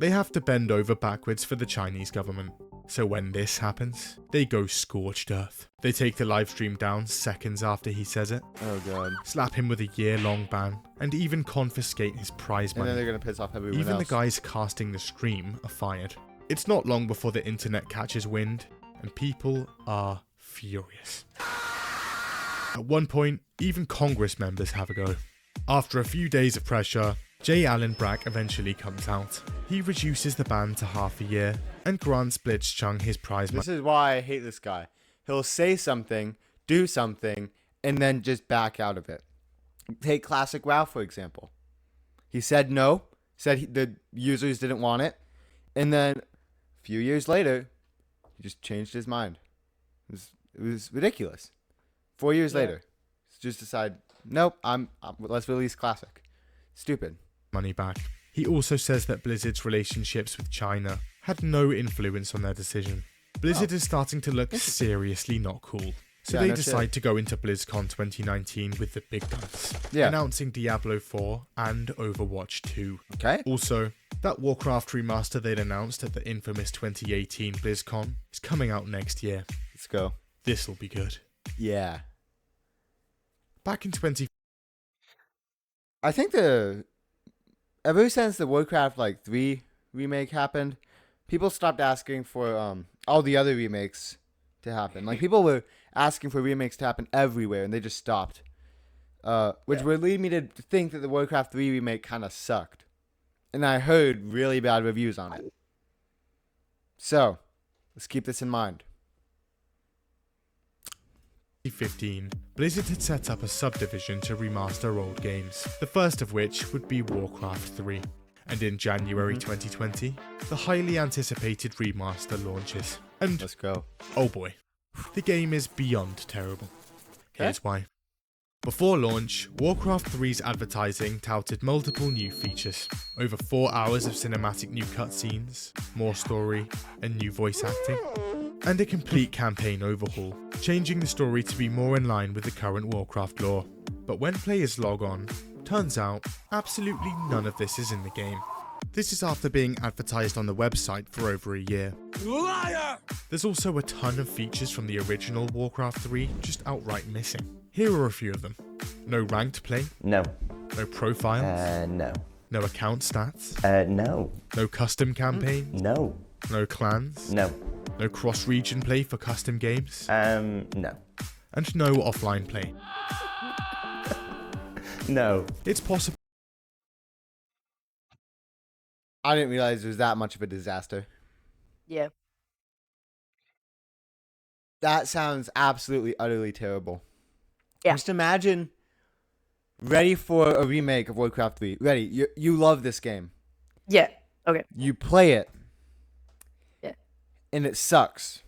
they have to bend over backwards for the Chinese government. So when this happens, they go scorched earth. They take the livestream down seconds after he says it, Oh God. slap him with a year-long ban, and even confiscate his prize And then money. they're gonna piss off everyone Even else. the guys casting the stream are fired. It's not long before the internet catches wind, and people are furious. At one point, even Congress members have a go. After a few days of pressure, J. Allen Brack eventually comes out. He reduces the ban to half a year, and grants Blitzchung his prize money. This is why I hate this guy. He'll say something, do something, and then just back out of it. Take Classic WoW, for example. He said no, said the users didn't want it, and then a few years later, he just changed his mind. It was ridiculous. 4 years later, just decide, nope, let's release Classic. Stupid. Money back. He also says that Blizzard's relationships with China had no influence on their decision. Blizzard is starting to look seriously not cool. So Yeah, they no decide shit. to go into BlizzCon 2019 with the big guns, Yeah. announcing Diablo 4 and Overwatch 2. Okay. Also, that Warcraft remaster they'd announced at the infamous 2018 BlizzCon is coming out next year. Let's go. This'll be good. Yeah. Back in 20... I think ever since the Warcraft 3 remake happened, people stopped asking for all the other remakes to happen. Like people were asking for remakes to happen everywhere, and they just stopped. Which would lead me to think that the Warcraft 3 remake kind of sucked, and I heard really bad reviews on it. So, let's keep this in mind. 2015, Blizzard had set up a subdivision to remaster old games, the first of which would be Warcraft 3. And in January 2020, the highly anticipated remaster launches. And Let's go. oh boy, the game is beyond terrible. Here's why. Before launch, Warcraft 3's advertising touted multiple new features. Over 4 hours of cinematic new cutscenes, more story, and new voice acting. And a complete campaign overhaul, changing the story to be more in line with the current Warcraft lore. But when players log on, turns out absolutely none of this is in the game. This is after being advertised on the website for over a year. Liar! There's also a ton of features from the original Warcraft 3 just outright missing. Here are a few of them. No ranked play. No. No profiles. No. No account stats. No. No custom campaign. No. No clans. No. No cross-region play for custom games. No. And no offline play. No. It's possible. I didn't realize it was that much of a disaster. Yeah. That sounds absolutely, utterly terrible. Yeah. Just imagine, ready for a remake of Warcraft 3. Ready. You love this game. Yeah. Okay. You play it. Yeah. And it sucks.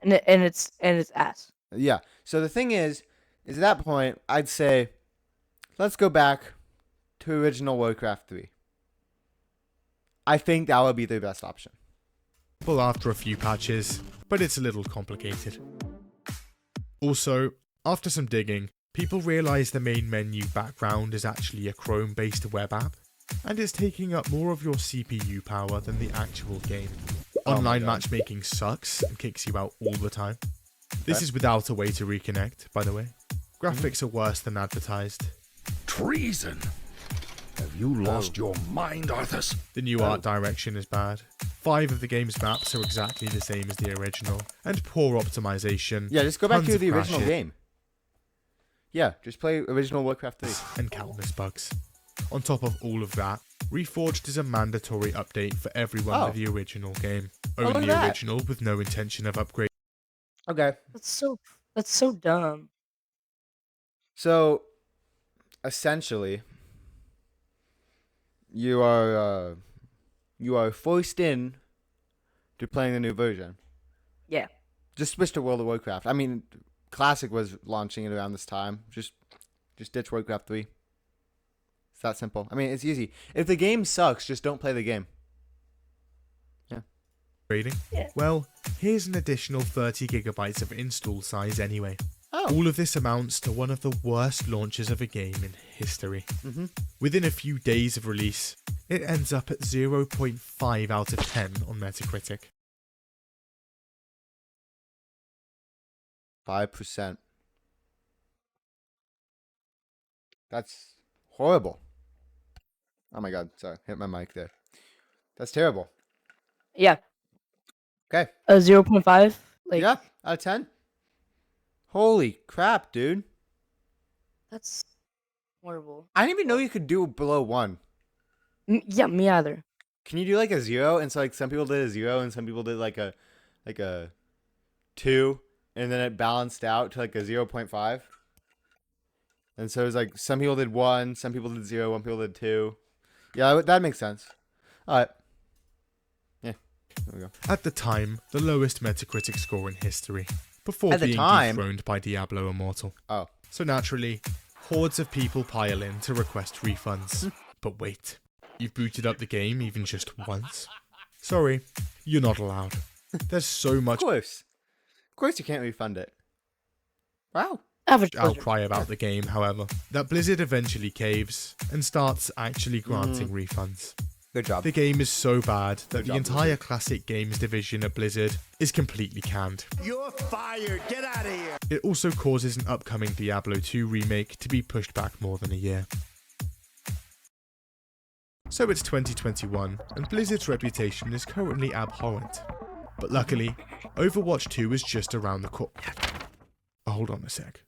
And it's ass. Yeah. So the thing is at that point, I'd say, let's go back to original Warcraft 3. I think that would be the best option. Well, after a few patches, but it's a little complicated. Also, after some digging, people realise the main menu background is actually a Chrome-based web app, and it's taking up more of your CPU power than the actual game. Online matchmaking sucks and kicks you out all the time. This is without a way to reconnect, by the way. Graphics are worse than advertised. Treason! Have you lost your mind, Arthas? The new art direction is bad. 5 of the game's maps are exactly the same as the original, and poor optimization. Yeah, just go back tons to of the original crashes, game. Yeah, just play original Warcraft 3. and countless bugs. On top of all of that, Reforged is a mandatory update for everyone with the original game. look Only at that. original with no intention of upgrade. Okay. That's so dumb. So, essentially, you are forced in to playing the new version. Yeah. Just switch to World of Warcraft. I mean, Classic was launching it around this time. Just ditch Warcraft 3. It's that simple. I mean, it's easy. If the game sucks, just don't play the game. Yeah. Rating? Yeah. Well, here's an additional 30 gigabytes of install size anyway. Oh. All of this amounts to one of the worst launches of a game in history. Within a few days of release, it ends up at 0.5 out of 10 on Metacritic. 5%. That's horrible. Oh my god, sorry. Hit my mic there. That's terrible. Yeah. Okay. 0.5. Like Yeah, out of 10. Holy crap, dude. that's horrible. I didn't even know you could do below 1. Yeah, me either. Can you do like a 0? And so like some people did a 0 and some people did like a 2, and then it balanced out to like a 0.5. And so it was like some people did 1, some people did 0, 1 people did 2. Yeah, that makes sense. All right. Yeah. There we go. At the time, the lowest Metacritic score in history, before At the being time? dethroned by Diablo Immortal. Oh. So naturally, hordes of people pile in to request refunds. But wait, you've booted up the game even just once? Sorry, you're not allowed. There's so much Of course you can't refund it. Wow. Average outcry about the game, however, that Blizzard eventually caves and starts actually granting refunds. Good job. The game is so bad that Good the job, entire classic games division at Blizzard is completely canned. You're fired! Get out of here! It also causes an upcoming Diablo 2 remake to be pushed back more than a year. So it's 2021, and Blizzard's reputation is currently abhorrent. But luckily, Overwatch 2 is just around the corner. Hold on a sec.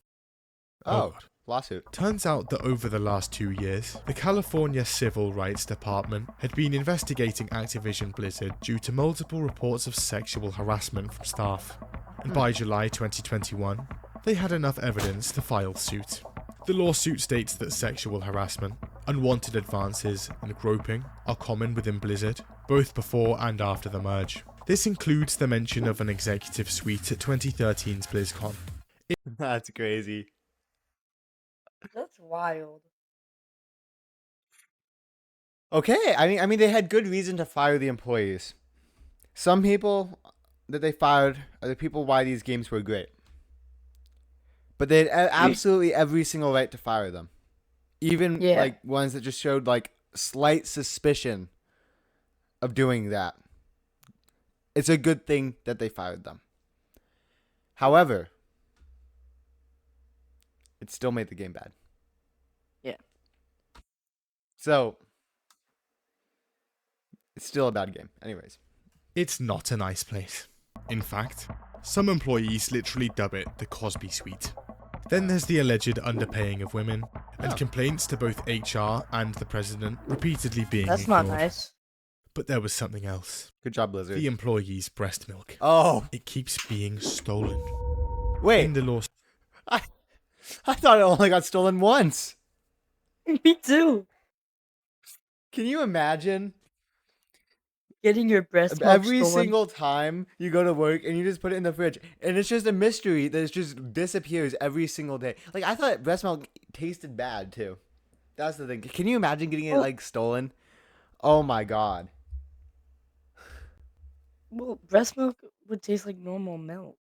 Oh, God. lawsuit. Turns out that over the last 2 years, the California Civil Rights Department had been investigating Activision Blizzard due to multiple reports of sexual harassment from staff. And by July 2021, they had enough evidence to file suit. The lawsuit states that sexual harassment, Unwanted advances and groping are common within Blizzard, both before and after the merge. This includes the mention of an executive suite at 2013's BlizzCon. That's crazy. That's wild. Okay, I mean, they had good reason to fire the employees. Some people that they fired are the people why these games were great. But they had absolutely every single right to fire them. Even like ones that just showed like slight suspicion of doing that. It's a good thing that they fired them. However, it still made the game bad. Yeah. So, it's still a bad game. Anyways. It's not a nice place. In fact, some employees literally dub it the Cosby Suite. Then there's the alleged underpaying of women, and complaints to both HR and the president repeatedly being That's ignored. not nice. But there was something else. Good job, Blizzard. The employees' breast milk. Oh. It keeps being stolen. Wait. In the law... I thought it only got stolen once. Me too. Can you imagine? Getting your breast milk Every stolen. single time you go to work and you just put it in the fridge, and it's just a mystery that it just disappears every single day. Like, I thought breast milk tasted bad too. That's the thing. Can you imagine getting it like stolen? Oh my god. Well, breast milk would taste like normal milk.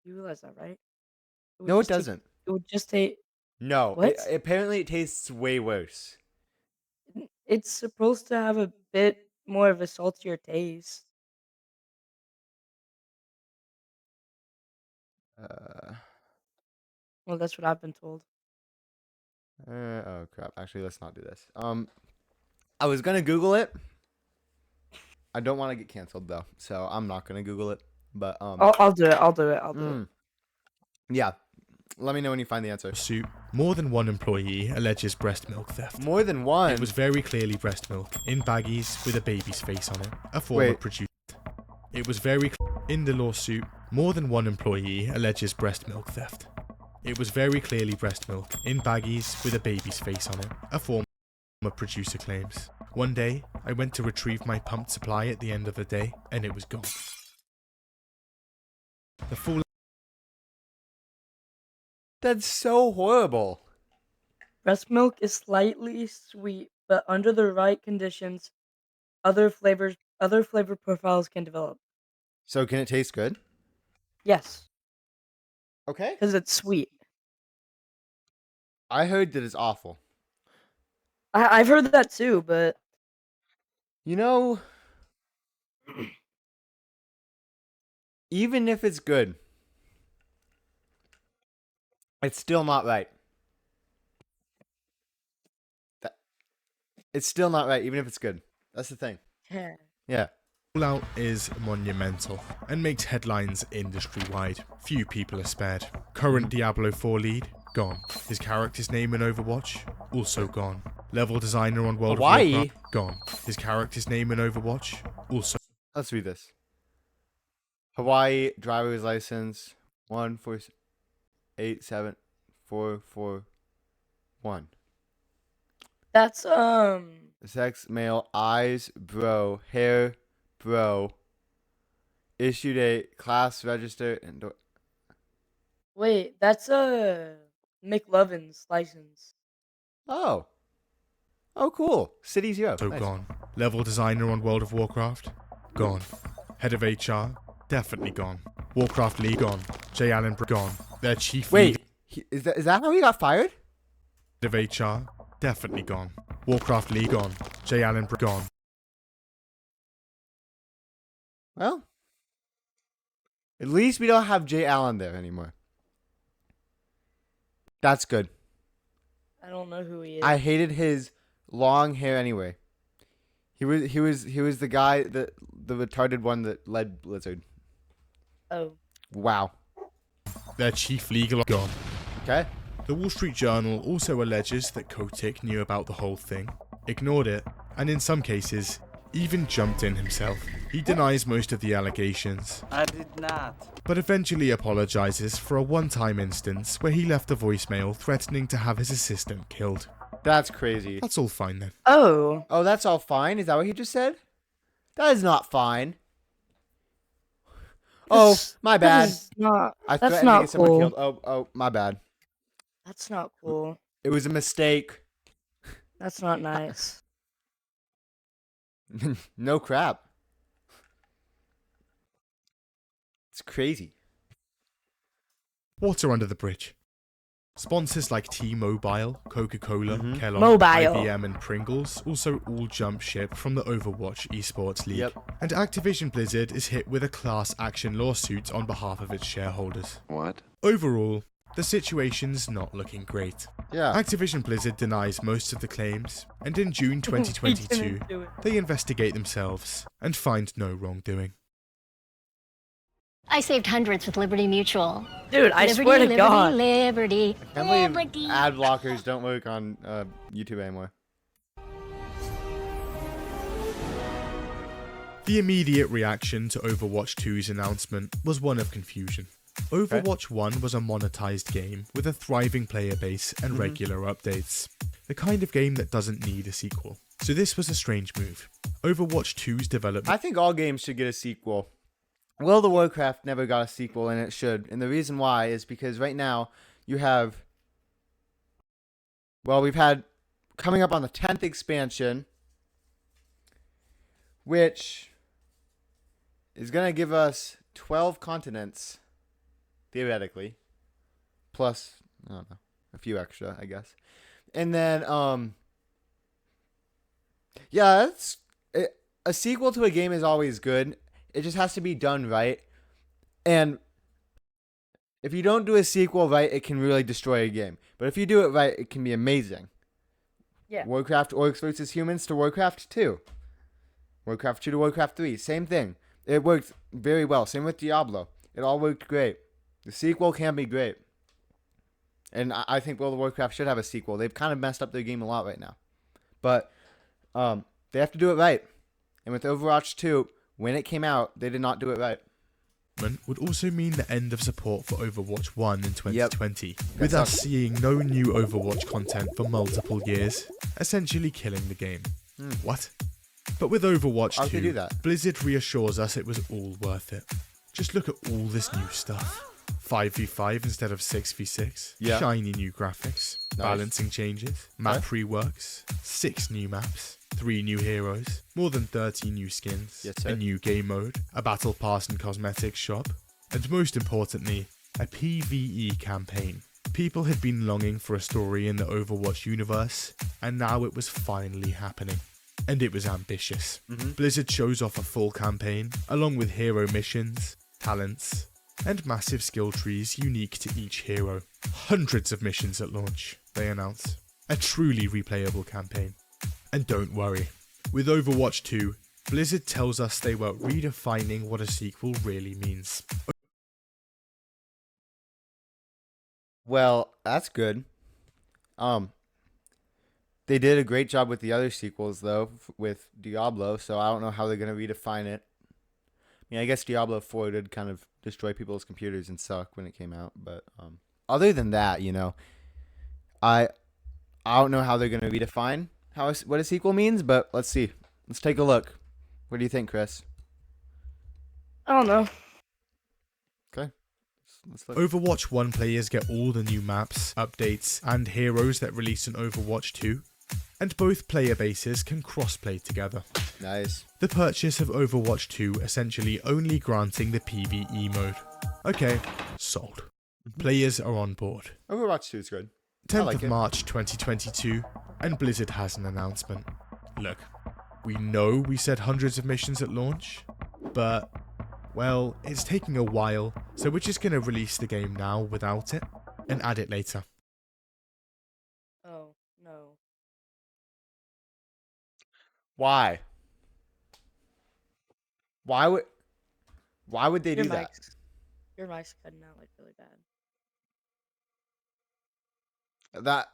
You realize that, right? No, it doesn't. It would just taste. No. What? Apparently, it tastes way worse. It's supposed to have a bit more of a saltier taste. Well, that's what I've been told. Oh crap! Actually, let's not do this. I was gonna Google it. I don't want to get canceled though, so I'm not gonna Google it. But I'll do it. I'll do it. Yeah. Let me know when you find the answer. Suit. More than one employee alleges breast milk theft. More than one? It was very clearly breast milk, in baggies with a baby's face on it, a former producer. It was very in the lawsuit, more than one employee alleges breast milk theft. It was very clearly breast milk, in baggies with a baby's face on it, a former producer claims. One day, I went to retrieve my pumped supply at the end of the day, and it was gone. The full... That's so horrible. Breast milk is slightly sweet, but under the right conditions, other flavor profiles can develop. So can it taste good? Yes. Okay. Because it's sweet. I heard that it's awful. I've heard that too, but you know, even if it's good, it's still not right. It's still not right, even if it's good. That's the thing. Yeah. Fallout is monumental and makes headlines industry-wide. Few people are spared. Current Diablo 4 lead, gone. His character's name in Overwatch, also gone. Level designer on World of Warcraft, gone. His character's name in Overwatch, also... Let's read this. Hawaii driver's license 1487441. That's Sex, male, eyes, bro, hair, bro. Issue date, class, register, and... Wait, that's McLovin's license. Oh. Oh, cool. City 0. So Nice. gone. Level designer on World of Warcraft, gone. Head of HR, definitely gone. Warcraft League, gone. Jay Allen, gone. Their chief Wait, lead... is that how he got fired? Head of HR, definitely gone. Warcraft League, gone. Jay Allen, gone. Well, at least we don't have Jay Allen there anymore. That's good. I don't know who he is. I hated his long hair anyway. He was the guy the retarded one that led Blizzard. Oh. Wow. Their chief legal gone. Okay. The Wall Street Journal also alleges that Kotick knew about the whole thing, ignored it, and in some cases, even jumped in himself. He denies most of the allegations. I did not. But eventually apologizes for a one-time instance where he left a voicemail threatening to have his assistant killed. That's crazy. That's all fine then. Oh. Oh, that's all fine? Is that what he just said? That is not fine. Oh, my bad. I That's threatened to not get someone cool. killed. Oh, my bad. That's not cool. It was a mistake. That's not nice. No crap. It's crazy. Water under the bridge. Sponsors like T-Mobile, Coca-Cola, Kellogg, Mobile. IBM and Pringles also all jump ship from the Overwatch esports league. Yep. And Activision Blizzard is hit with a class action lawsuit on behalf of its shareholders. What? Overall, the situation's not looking great. Yeah. Activision Blizzard denies most of the claims, and in June 2022, they investigate themselves and find no wrongdoing. I saved hundreds with Liberty Mutual. Dude, I Liberty, swear to Liberty, God. Liberty, I can't believe Liberty. ad blockers don't work on YouTube anymore. The immediate reaction to Overwatch 2's announcement was one of confusion. Overwatch 1 was a monetized game with a thriving player base and regular updates. The kind of game that doesn't need a sequel. So this was a strange move. Overwatch 2's development... I think all games should get a sequel. World of Warcraft never got a sequel, and it should. And the reason why is because right now you have... Well, we've had coming up on the 10th expansion, which is going to give us 12 continents, theoretically. Plus, I don't know, a few extra, I guess. And then, yeah, a sequel to a game is always good. It just has to be done right. And if you don't do a sequel right, it can really destroy a game. But if you do it right, it can be amazing. Yeah. Warcraft Orcs vs. Humans to Warcraft 2. Warcraft 2 to Warcraft 3. Same thing. It worked very well. Same with Diablo. It all worked great. The sequel can be great. And I think World of Warcraft should have a sequel. They've kind of messed up their game a lot right now. But they have to do it right. And with Overwatch 2, when it came out, they did not do it right. Would also mean the end of support for Overwatch 1 in 2020, Yep. with us seeing no new Overwatch content for multiple years, essentially killing the game. What? But with Overwatch How'd they 2, do that? Blizzard reassures us it was all worth it. Just look at all this new stuff. 5v5 instead of 6v6, Yeah. shiny new graphics, Nice. balancing changes, map reworks, 6 new maps, 3 new heroes, more than 30 new skins, Yes, sir. a new game mode, a battle pass and cosmetics shop, and most importantly, a PvE campaign. People had been longing for a story in the Overwatch universe, and now it was finally happening. And it was ambitious. Blizzard shows off a full campaign, along with hero missions, talents, and massive skill trees unique to each hero. Hundreds of missions at launch, they announce. A truly replayable campaign. And don't worry, with Overwatch 2, Blizzard tells us they were redefining what a sequel really means. Well, that's good. They did a great job with the other sequels, though, with Diablo, so I don't know how they're going to redefine it. I mean, I guess Diablo 4 did kind of destroy people's computers and suck when it came out, but other than that, you know, I don't know how they're going to redefine what a sequel means, but let's see. Let's take a look. What do you think, Chris? I don't know. Okay. Let's look. Overwatch 1 players get all the new maps, updates, and heroes that release in Overwatch 2, and both player bases can cross-play together. Nice. The purchase of Overwatch 2 essentially only granting the PvE mode. Okay, sold. Players are on board. Overwatch 2 is good. 10th like of it. March 2022, and Blizzard has an announcement. Look, we know we said hundreds of missions at launch, but, well, it's taking a while, so we're just going to release the game now without it, and add it later. Oh, no. Why? Why would they do that? Your mic's cutting out like really bad. That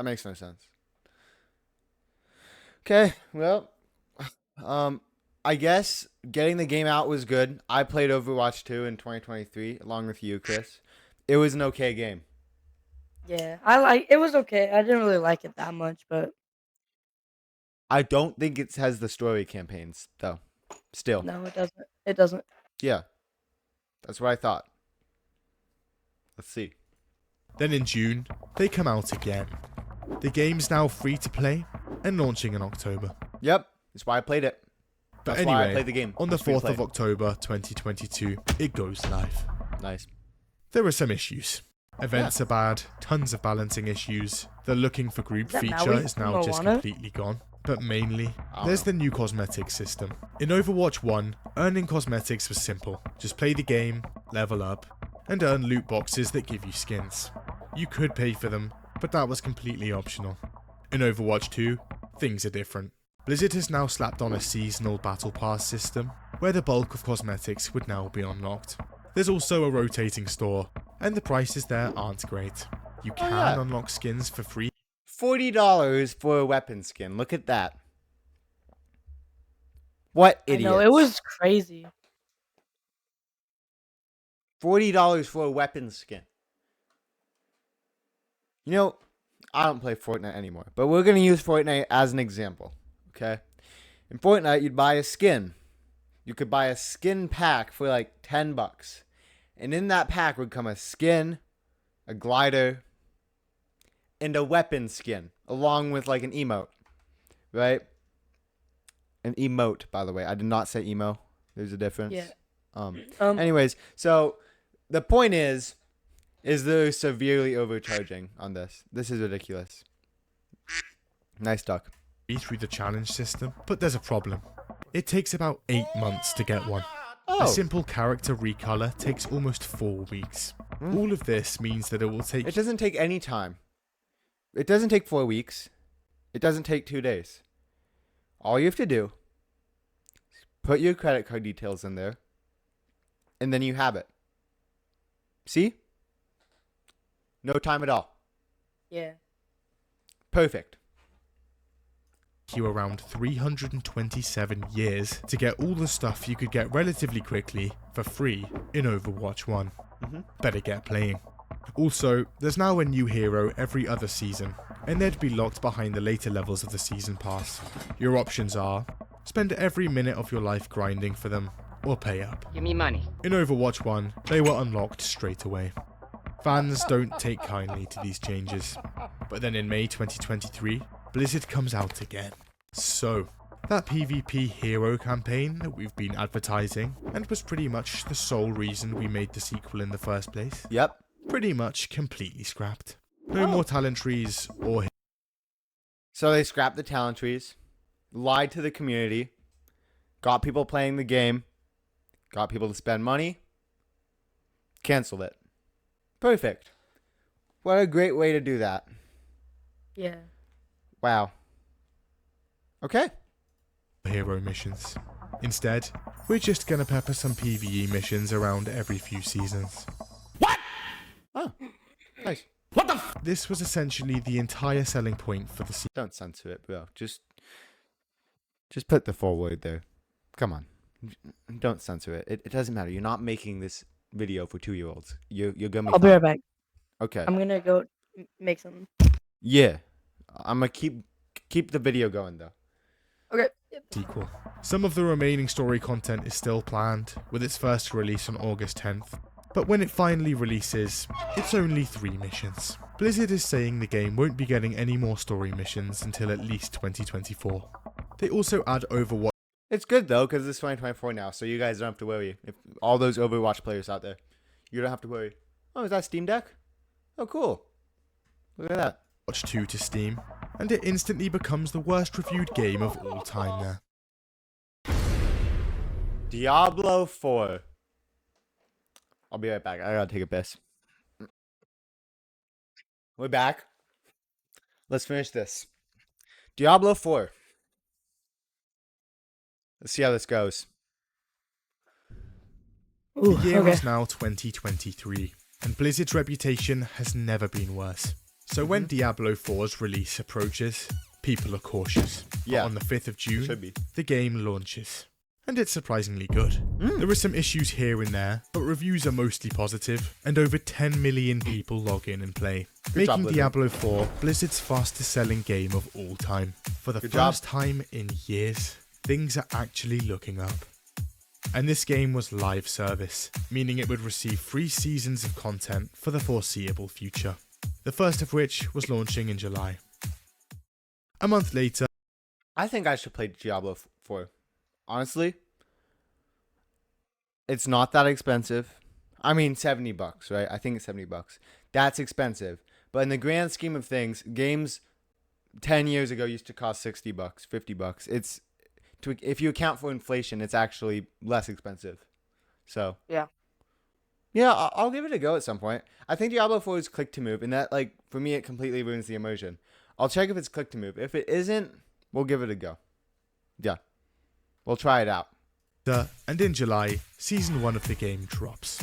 makes no sense. Okay, well, I guess getting the game out was good. I played Overwatch 2 in 2023 along with you, Chris. It was an okay game. Yeah, it was okay. I didn't really like it that much, but I don't think it has the story campaigns though. Still. no, it doesn't. It doesn't. Yeah. That's what I thought. Let's see. Then in June, they come out again. The game's now free to play and launching in October. Yep. That's why I played it. But That's why I anyway, played the game. on the It's free to 4th of play. October 2022, it goes live. Nice. There are some issues. Events are bad, tons of balancing issues. The looking for group Is that feature Maui is now from just Moana? completely gone. But mainly, don't there's know. the new cosmetics system. In Overwatch 1, earning cosmetics was simple. Just play the game, level up, and earn loot boxes that give you skins. You could pay for them, but that was completely optional. In Overwatch 2, things are different. Blizzard has now slapped on a seasonal battle pass system, where the bulk of cosmetics would now be unlocked. There's also a rotating store, and the prices there aren't great. You can yeah. unlock skins for free. $40 for a weapon skin. Look at that. What I idiot? know, it was crazy. $40 for a weapon skin. You know, I don't play Fortnite anymore, but we're going to use Fortnite as an example, okay? In Fortnite, you'd buy a skin. You could buy a skin pack for like $10. And in that pack would come a skin, a glider, and a weapon skin, along with like an emote, right? An emote, by the way. I did not say emo. There's a difference. Yeah. Anyways, so the point is they're severely overcharging on this. This is ridiculous. Nice duck. Through the challenge system, but there's a problem. It takes about 8 months to get one. Oh. A simple character recolor takes almost 4 weeks. All of this means that it will take... It doesn't take any time. It doesn't take 4 weeks. It doesn't take 2 days. All you have to do is put your credit card details in there, and then you have it. See? No time at all. Yeah. Perfect. You around 327 years to get all the stuff you could get relatively quickly for free in Overwatch 1. Better get playing. Also, there's now a new hero every other season, and they'd be locked behind the later levels of the season pass. Your options are, spend every minute of your life grinding for them, or pay up. Give me money. In Overwatch 1, they were unlocked straight away. Fans don't take kindly to these changes. But then in May 2023, Blizzard comes out again. So, that PvP hero campaign that we've been advertising, and was pretty much the sole reason we made the sequel in the first place. Yep. Pretty much completely scrapped. No more talent trees or... So they scrapped the talent trees, lied to the community, got people playing the game, got people to spend money, canceled it. Perfect. What a great way to do that. Yeah. Wow. Okay. hero missions. Instead, we're just gonna pepper some PvE missions around every few seasons. Oh, nice. This was essentially the entire selling point for the season. Don't censor it, bro. Just put the full word there. Come on. Don't censor it. It doesn't matter. You're not making this video for 2-year-olds. You're gonna be I'll be fine. right back. Okay. I'm gonna go make something. Yeah. I'm gonna keep the video going though. Okay. Sequel. Some of the remaining story content is still planned, with its first release on August 10th. But when it finally releases, it's only 3 missions. Blizzard is saying the game won't be getting any more story missions until at least 2024. They also add Overwatch. It's good though, because it's 2024 now, so you guys don't have to worry. If all those Overwatch players out there, you don't have to worry. Oh, is that Steam Deck? Oh, cool. Look at that. Watch 2 to Steam, and it instantly becomes the worst reviewed game of all time there. Diablo 4. I'll be right back. I gotta take a piss. We're back. Let's finish this. Diablo 4. Let's see how this goes. Ooh, the year okay. is now 2023, and Blizzard's reputation has never been worse. So when Diablo 4's release approaches, people are cautious. Yeah. But on the 5th of June, Should be. the game launches. and it's surprisingly good. There are some issues here and there, but reviews are mostly positive, and over 10 million people log in and play, making Diablo 4 Blizzard's fastest selling game of all time. For the first time in years, things are actually looking up. And this game was live service, meaning it would receive 3 seasons of content for the foreseeable future. The first of which was launching in July. A month later, I think I should play Diablo 4. Honestly, it's not that expensive. I mean, $70, right? I think it's $70. That's expensive. But in the grand scheme of things, games 10 years ago used to cost $60, $50. If you account for inflation, it's actually less expensive. So Yeah. yeah, I'll give it a go at some point. I think Diablo 4 is click to move, and that, like, for me, it completely ruins the immersion. I'll check if it's click to move. If it isn't, we'll give it a go. Yeah, we'll try it out. And in July, Season 1 of the game drops.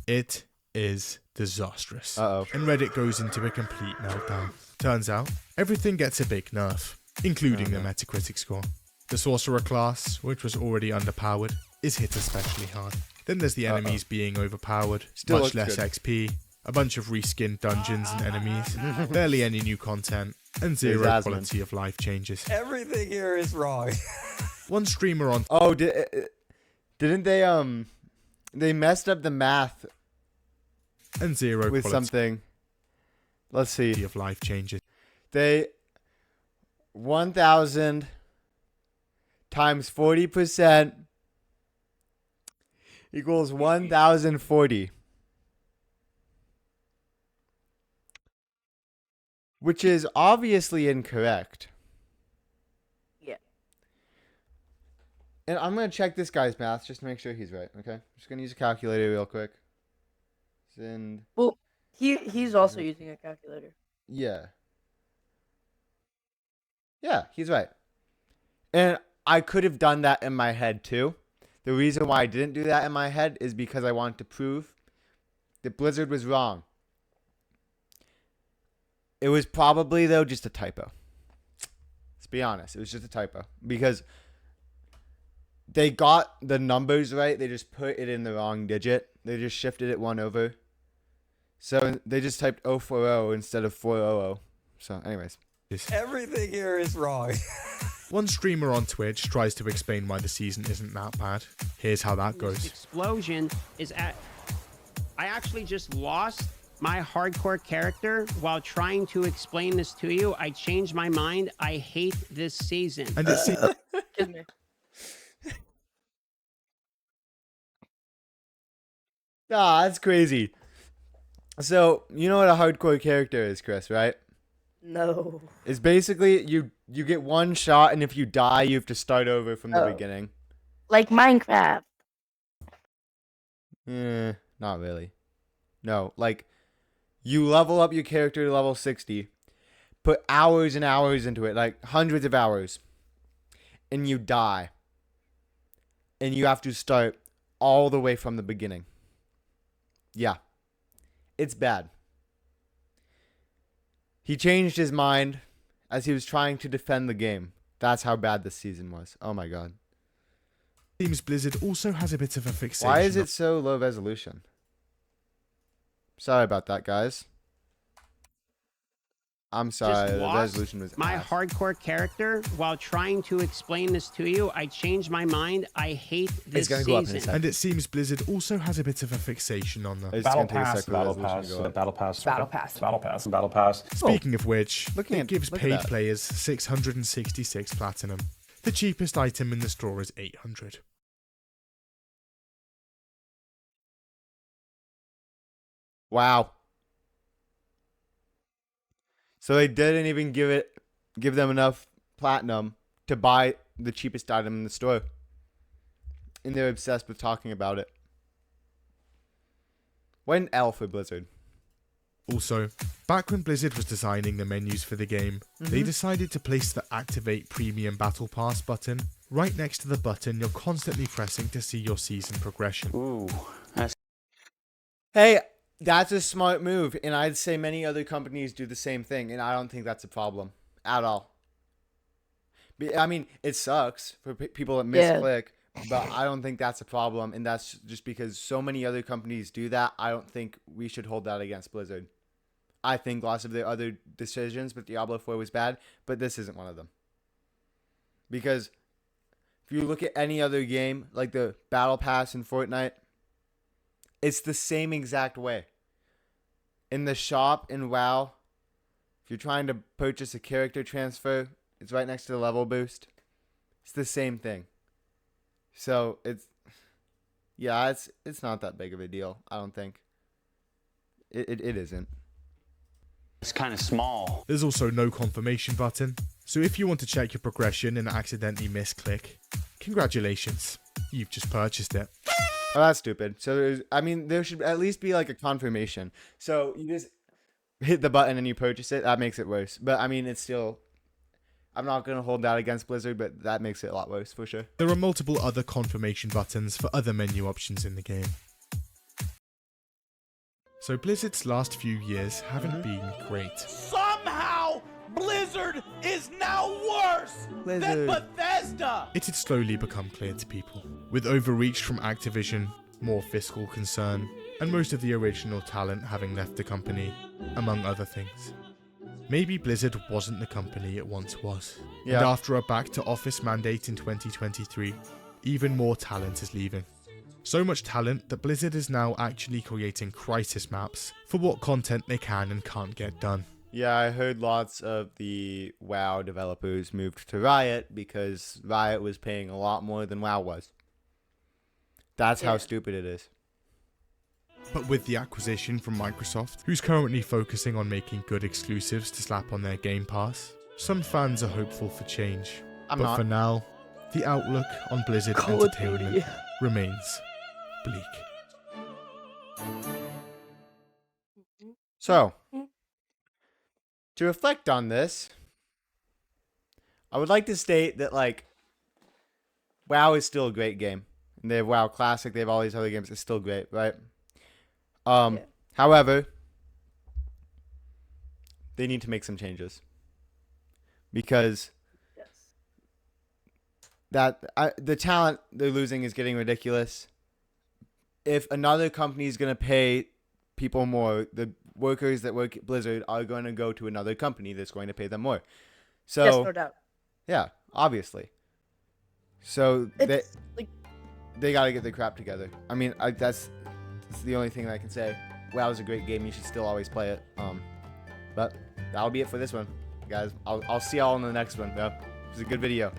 It is disastrous. And Reddit goes into a complete meltdown. Turns out, everything gets a big nerf, including the Metacritic score. The Sorcerer class, which was already underpowered, is hit especially hard. Then there's the enemies being overpowered, Still much looks less good. XP, a bunch of reskinned dungeons and enemies, barely any new content, and zero There's Asmund. quality of life changes. Everything here is wrong. One streamer on Didn't they messed up the math and zero with quality something? Let's see. of life changes. They 1,000 times 40% equals 1,040. Which is obviously incorrect. Yeah. And I'm going to check this guy's math just to make sure he's right, okay? I'm just going to use a calculator real quick. Send. Well, he's also using a calculator. Yeah. Yeah, he's right. And I could have done that in my head too. The reason why I didn't do that in my head is because I wanted to prove that Blizzard was wrong. It was probably, though, just a typo. Let's be honest. It was just a typo. Because they got the numbers right. They just put it in the wrong digit. They just shifted it one over. So they just typed 040 instead of 400. So anyways. Everything here is wrong. One streamer on Twitch tries to explain why the season isn't that bad. Here's how that goes. Explosion is at... I actually just lost my hardcore character while trying to explain this to you. I changed my mind. I hate this season. And it seems... Excuse me. Ah, that's crazy. So, you know what a hardcore character is, Chris, right? No. It's basically you get one shot, and if you die, you have to start over from the beginning. Like Minecraft. Not really. No, like, you level up your character to level 60, put hours and hours into it, like hundreds of hours, and you die. And you have to start all the way from the beginning. Yeah. It's bad. He changed his mind as he was trying to defend the game. That's how bad this season was. Oh my god. Seems Blizzard also has a bit of a fixation. Why is it so low resolution? Sorry about that, guys. I'm sorry, the resolution was my ass. hardcore character while trying to explain this to you. I changed my mind. I hate this season. And it seems Blizzard also has a bit of a fixation on the Battle Pass. Speaking of which, it gives look at paid that. players 666 platinum. The cheapest item in the store is 800. Wow. So they didn't even give them enough platinum to buy the cheapest item in the store. And they're obsessed with talking about it. What an L for Blizzard. Also, back when Blizzard was designing the menus for the game, they decided to place the Activate Premium Battle Pass button right next to the button you're constantly pressing to see your season progression. Ooh, Hey, that's a smart move, and I'd say many other companies do the same thing, and I don't think that's a problem at all. I mean, it sucks for people that misclick, But I don't think that's a problem, and that's just because so many other companies do that. I don't think we should hold that against Blizzard. I think lots of their other decisions with Diablo 4 was bad, but this isn't one of them. Because if you look at any other game, like the Battle Pass in Fortnite, it's the same exact way. In the shop in WoW, if you're trying to purchase a character transfer, it's right next to the level boost. It's the same thing. So it's not that big of a deal, I don't think. It isn't. It's kind of small. There's also no confirmation button, so if you want to check your progression and accidentally misclick, congratulations, you've just purchased it. Oh, that's stupid. So there should at least be like a confirmation. So you just hit the button and you purchase it. That makes it worse. But I mean, it's still. I'm not going to hold that against Blizzard, but that makes it a lot worse for sure. There are multiple other confirmation buttons for other menu options in the game. So Blizzard's last few years haven't been great. Somehow, Blizzard is now worse than Bethesda! It had slowly become clear to people, with overreach from Activision, more fiscal concern, and most of the original talent having left the company, among other things. Maybe Blizzard wasn't the company it once was. Yeah. And after a back-to-office mandate in 2023, even more talent is leaving. So much talent that Blizzard is now actually creating crisis maps for what content they can and can't get done. Yeah, I heard lots of the WoW developers moved to Riot because Riot was paying a lot more than WoW was. That's how stupid it is. But with the acquisition from Microsoft, who's currently focusing on making good exclusives to slap on their Game Pass, some fans are hopeful for change. I'm but not. for now, the outlook on Blizzard Call of Entertainment Duty. remains bleak. So, to reflect on this, I would like to state that, like, WoW is still a great game. And they have WoW Classic, they have all these other games, it's still great, right? However, they need to make some changes. Because the talent they're losing is getting ridiculous. If another company is going to pay people more, the workers that work at Blizzard are going to go to another company that's going to pay them more. So, Yes, no doubt. Yeah, obviously. So they got to get their crap together. I mean, that's the only thing that I can say. WoW is a great game. You should still always play it. But that'll be it for this one, guys. I'll see y'all in the next one, though. It was a good video.